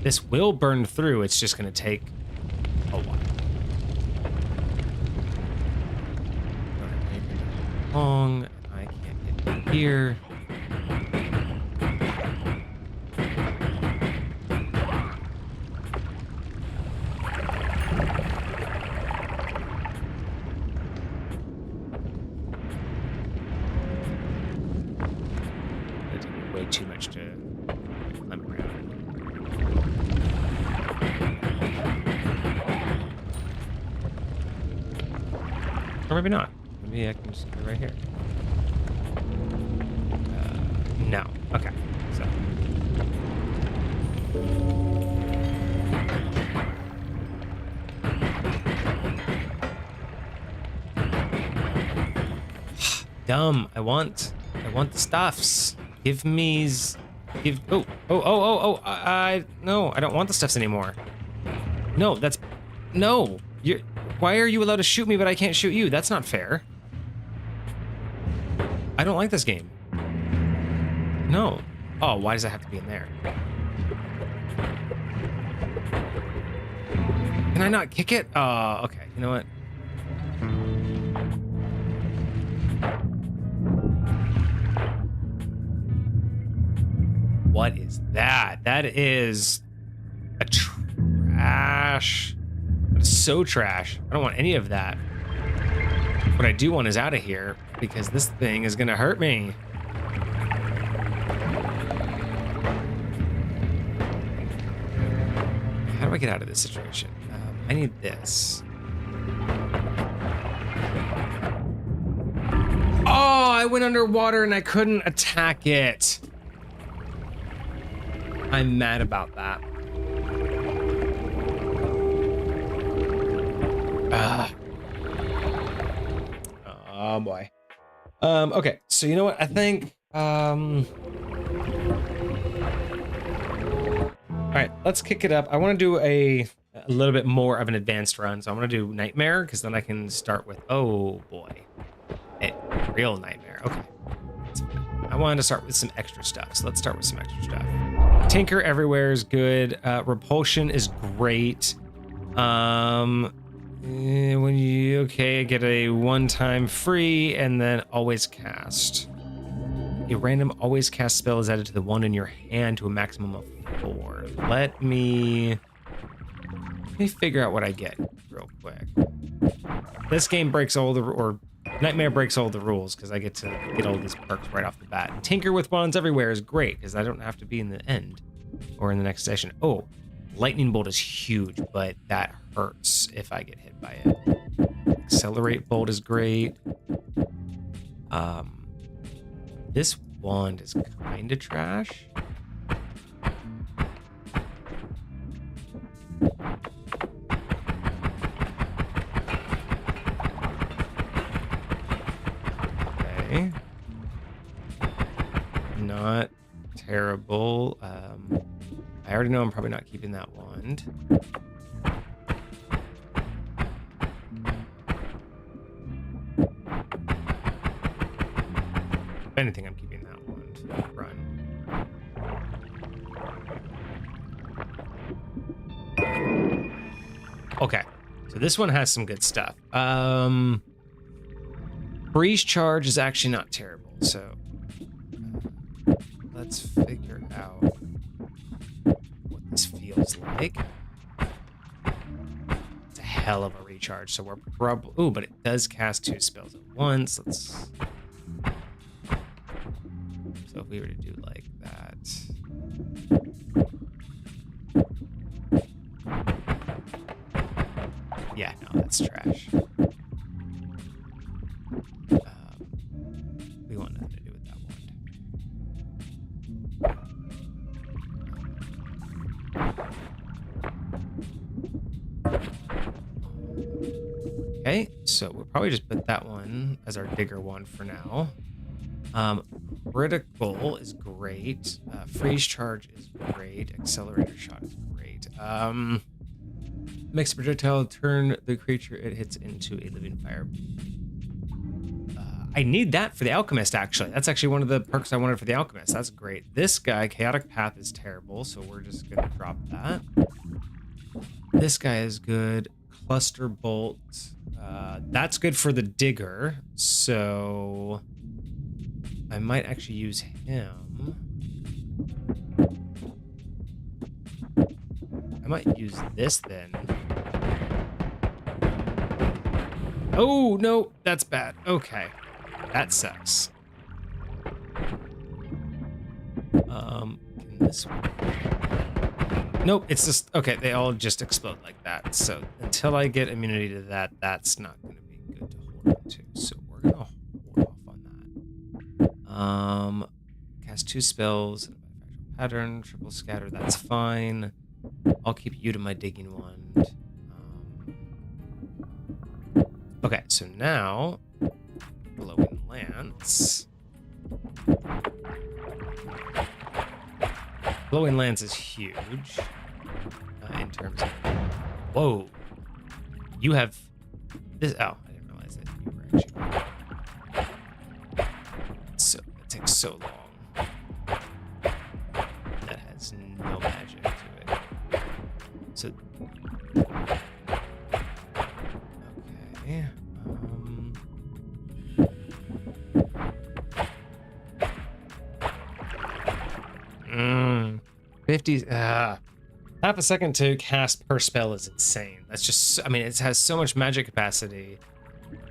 This will burn through. It's just going to take a while. Long. I can't get in here. That did way too much to climb around. Or maybe not. Maybe I can just go right here. No. Okay. So. dumb. I want the stuffs. Give me... Oh. No, I don't want the stuffs anymore. No, that's... No. Why are you allowed to shoot me, but I can't shoot you? That's not fair. I don't like this game. No. Oh, why does it have to be in there? Can I not kick it? Oh, okay. You know what? What is that? That is a trash. That is so trash. I don't want any of that. What I do want is out of here because this thing is gonna hurt me. How do I get out of this situation? I need this. Oh, I went underwater and I couldn't attack it. I'm mad about that. Oh boy. Okay, so you know what? I think all right, let's kick it up. I want to do a little bit more of an advanced run. So I want to do Nightmare because then I can start with, oh boy, a real Nightmare. Okay. I wanted to start with some extra stuff. So let's start with some extra stuff. Tinker everywhere is good. Repulsion is great. When you, okay, get a one-time free and then always cast. A random always cast spell is added to the one in your hand to a maximum of 4. Let me figure out what I get real quick. This game breaks all the, or Nightmare breaks all the rules because I get to get all these perks right off the bat. Tinker with wands everywhere is great because I don't have to be in the end or in the next session. Oh, lightning bolt is huge, but that hurts if I get hit by it. Accelerate bolt is great. This wand is kind of trash. Okay. Not terrible. I already know I'm probably not keeping that wand. If anything, I'm keeping that wand. Run. Okay, so this one has some good stuff. Freeze charge is actually not terrible, so let's figure out what this feels like. It's a hell of a recharge, so we're probably... Ooh, but it does cast 2 spells at once. Let's... So if we were to do like that... Yeah, no, that's trash. We want nothing to do with that wand. Okay, so we'll probably just put that one as our digger one for now. Critical is great. Freeze charge is great. Accelerator shot is great. Makes a projectile turn the creature it hits into a living fire. I need that for the Alchemist, actually. That's actually one of the perks I wanted for the Alchemist. That's great. This guy, Chaotic Path, is terrible, so we're just going to drop that. This guy is good. Cluster Bolt. That's good for the Digger, so I might actually use him. I might use this then. Oh, no, that's bad. Okay. That sucks. Can this one? Nope, it's just, okay, they all just explode like that. So until I get immunity to that, that's not going to be good to hold on to. So we're going to hold off on that. Cast 2 spells, pattern, triple scatter, that's fine. I'll keep you to my digging wand. Okay, so now Glowing Lance. Glowing Lance is huge in terms of... Whoa. You have this... Oh, I didn't realize that you were actually... So, that takes so long. That has no magic to it. So... Okay. 50, half a second to cast per spell is insane. That's just, I mean, it has so much magic capacity,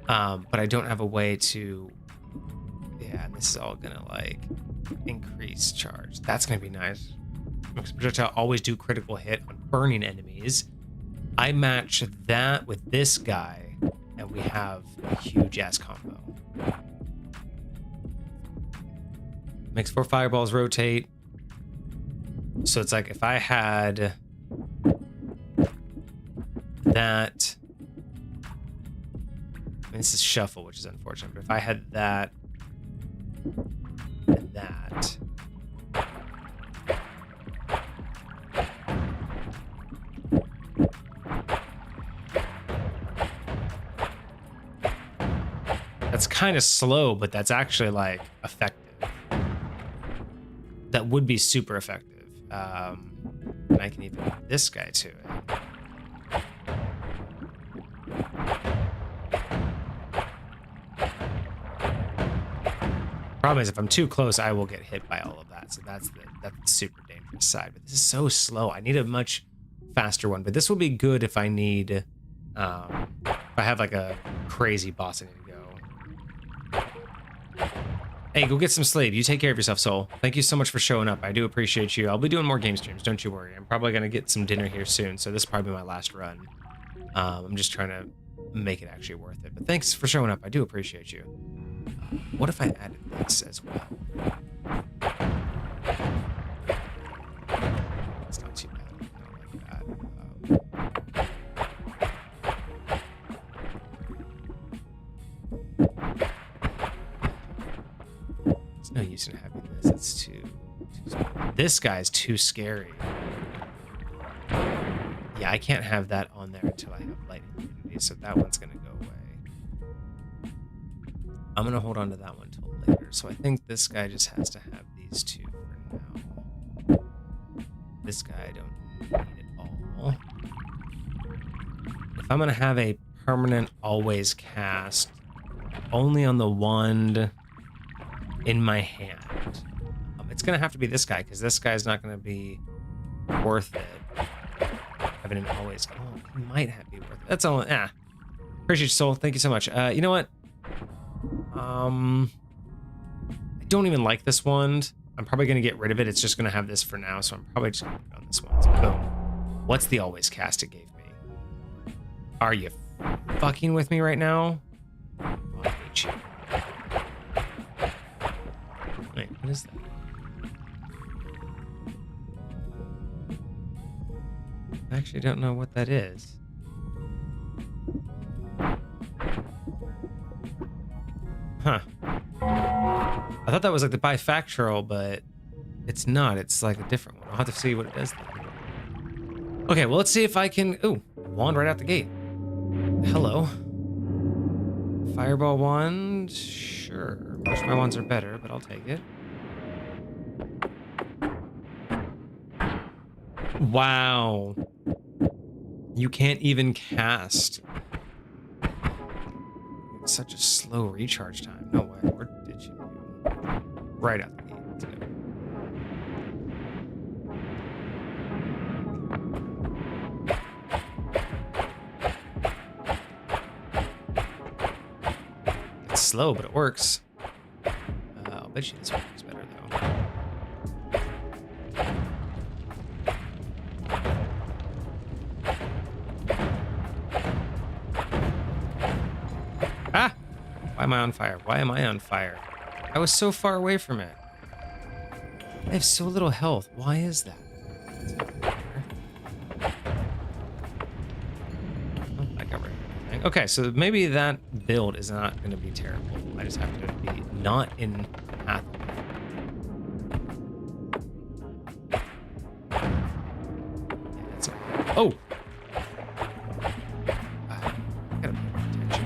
but I don't have a way to, yeah, this is all gonna like increase charge. That's gonna be nice. Projectile always do critical hit on burning enemies. I match that with this guy, and we have a huge ass combo. Makes 4 fireballs rotate. So it's like if I had that, I mean, this is shuffle, which is unfortunate, but if I had that and that, that's kind of slow, but that's actually like effective. That would be super effective. And I can even add this guy to it. Problem is, if I'm too close, I will get hit by all of that. So that's the super dangerous side. But this is so slow. I need a much faster one. But this will be good if I need, if I have like a crazy boss I need to go. Hey, go get some sleep. You take care of yourself, Soul. Thank you so much for showing up. I do appreciate you. I'll be doing more game streams. Don't you worry. I'm probably going to get some dinner here soon. So this will probably be my last run. I'm just trying to make it actually worth it. But thanks for showing up. I do appreciate you. What if I added this as well? It's not too bad. I don't like that. There's no use in having this. It's too this guy's too scary. Yeah, I can't have that on there until I have lightning immunity, so that one's gonna go away. I'm gonna hold on to that one till later. So I think this guy just has to have these two for now. This guy I don't need at all. If I'm gonna have a permanent always cast only on the wand in my hand, it's gonna have to be this guy, because this guy's not gonna be worth it. Having an always, oh, he might have be worth it. That's all. Appreciate you, Soul. Thank you so much. You know what? I don't even like this wand. I'm probably gonna get rid of it. It's just gonna have this for now, so I'm probably just gonna put it on this one. So boom. What's the always cast it gave me? Are you fucking with me right now? Oh, I hate you. Wait, what is that? I actually don't know what that is. Huh. I thought that was like the bifactorial, but it's not. It's like a different one. I'll have to see what it does then. Okay, well, let's see if I can... Ooh, wand right out the gate. Hello. Fireball wand? Sure. Wish my wands are better, but I'll take it. Wow. You can't even cast. It's such a slow recharge time. No way. Where did you go? Right out the gate. It's slow, but it works. I'll bet you this one is better, though. Ah! Why am I on fire? Why am I on fire? I was so far away from it. I have so little health. Why is that? Oh, I got rid of Interesting. Okay, so maybe that build is not going to be terrible. I just have to be not in path. Oh! I gotta pay attention.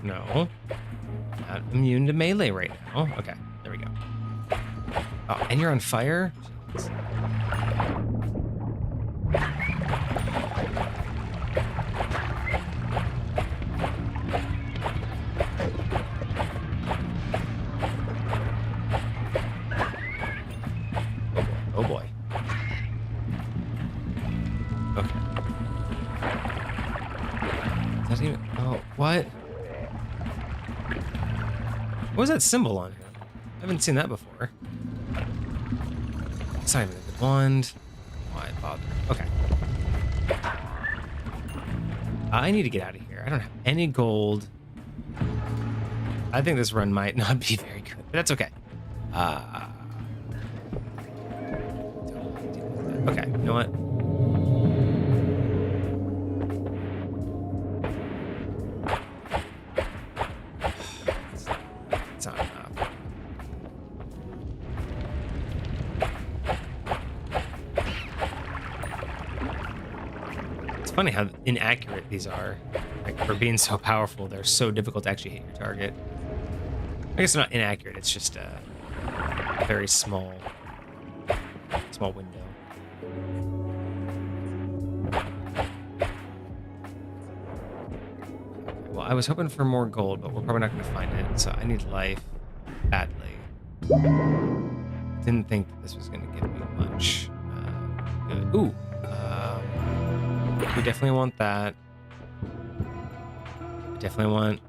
No. Not immune to melee right now. Okay, there we go. Oh, and you're on fire? Oh boy. Okay. Is that even... Oh, what? What was that symbol on him? I haven't seen that before. It's not even a good wand. Why bother? Okay. I need to get out of here. I don't have any gold. I think this run might not be very good, but that's okay. Okay, you know what? It's not enough. It's funny how inaccurate these are. Like, for being so powerful, they're so difficult to actually hit your target. I guess they're not inaccurate, it's just a very small window. Well, I was hoping for more gold, but we're probably not going to find it, so I need life badly. Didn't think that this was going to give me much. Good. Ooh. We definitely want that. We definitely want...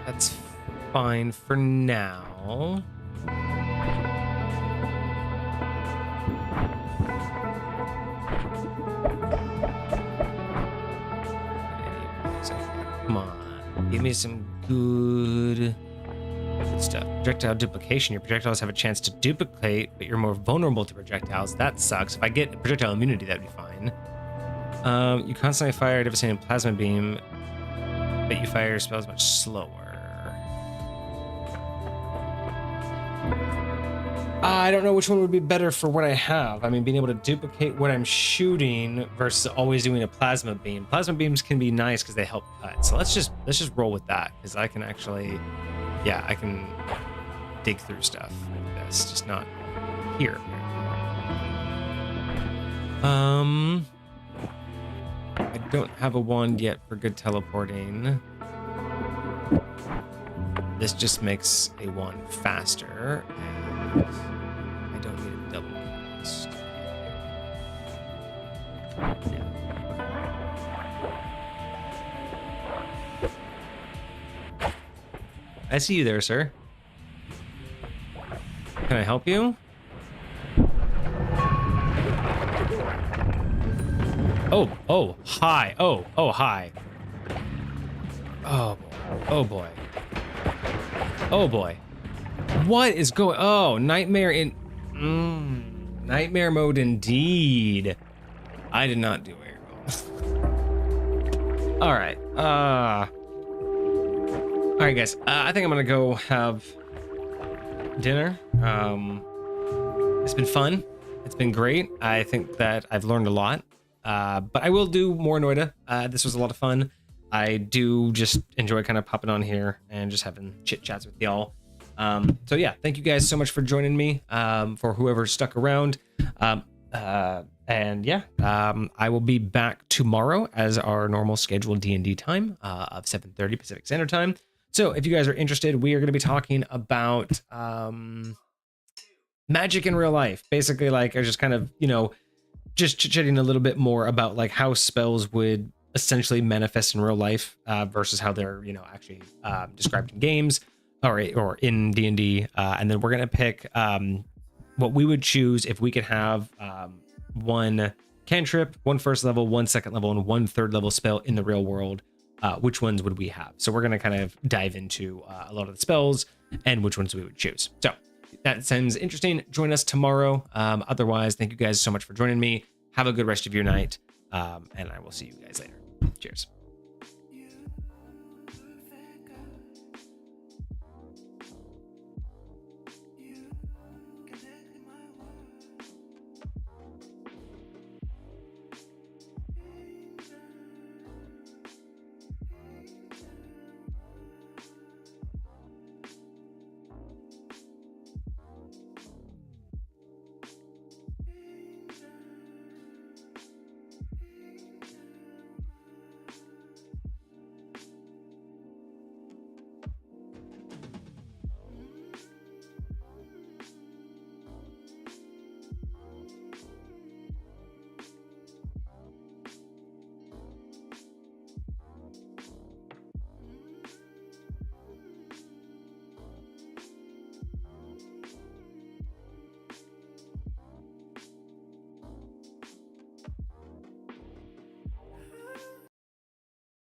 That's fine for now. Come on, give me some good stuff. Projectile duplication. Your projectiles have a chance to duplicate, but you're more vulnerable to projectiles. That sucks. If I get projectile immunity, that'd be fine. You constantly fire a devastating plasma beam, but you fire your spells much slower. I don't know which one would be better for what I have. I mean, being able to duplicate what I'm shooting versus always doing a plasma beam. Plasma beams can be nice because they help cut. So let's just roll with that, because I can actually, yeah, I can dig through stuff like this, just not here. I don't have a wand yet for good teleporting. This just makes a wand faster, and I don't need a double cast. No. I see you there, sir. Can I help you? Oh, hi. Oh, hi. Oh boy. Oh boy. What is going... Oh, nightmare in... nightmare mode indeed. I did not do very well. All right. All right, guys. I think I'm gonna go have dinner. It's been fun. It's been great. I think that I've learned a lot. But I will do more Noida. This was a lot of fun. I do just enjoy kind of popping on here and just having chit chats with y'all. So yeah, thank you guys so much for joining me. For whoever stuck around. And yeah, I will be back tomorrow as our normal scheduled D&D time of 7:30 Pacific Standard Time. So if you guys are interested, we are going to be talking about magic in real life. Basically, like I just kind of, just chit-chatting a little bit more about like how spells would essentially manifest in real life versus how they're, actually described in games or in D&D. And then we're going to pick what we would choose if we could have one cantrip, one first level, one second level, and one third level spell in the real world. Which ones would we have? So we're going to kind of dive into a lot of the spells and which ones we would choose. So that sounds interesting. Join us tomorrow. Otherwise, thank you guys so much for joining me. Have a good rest of your night. And I will see you guys later. Cheers.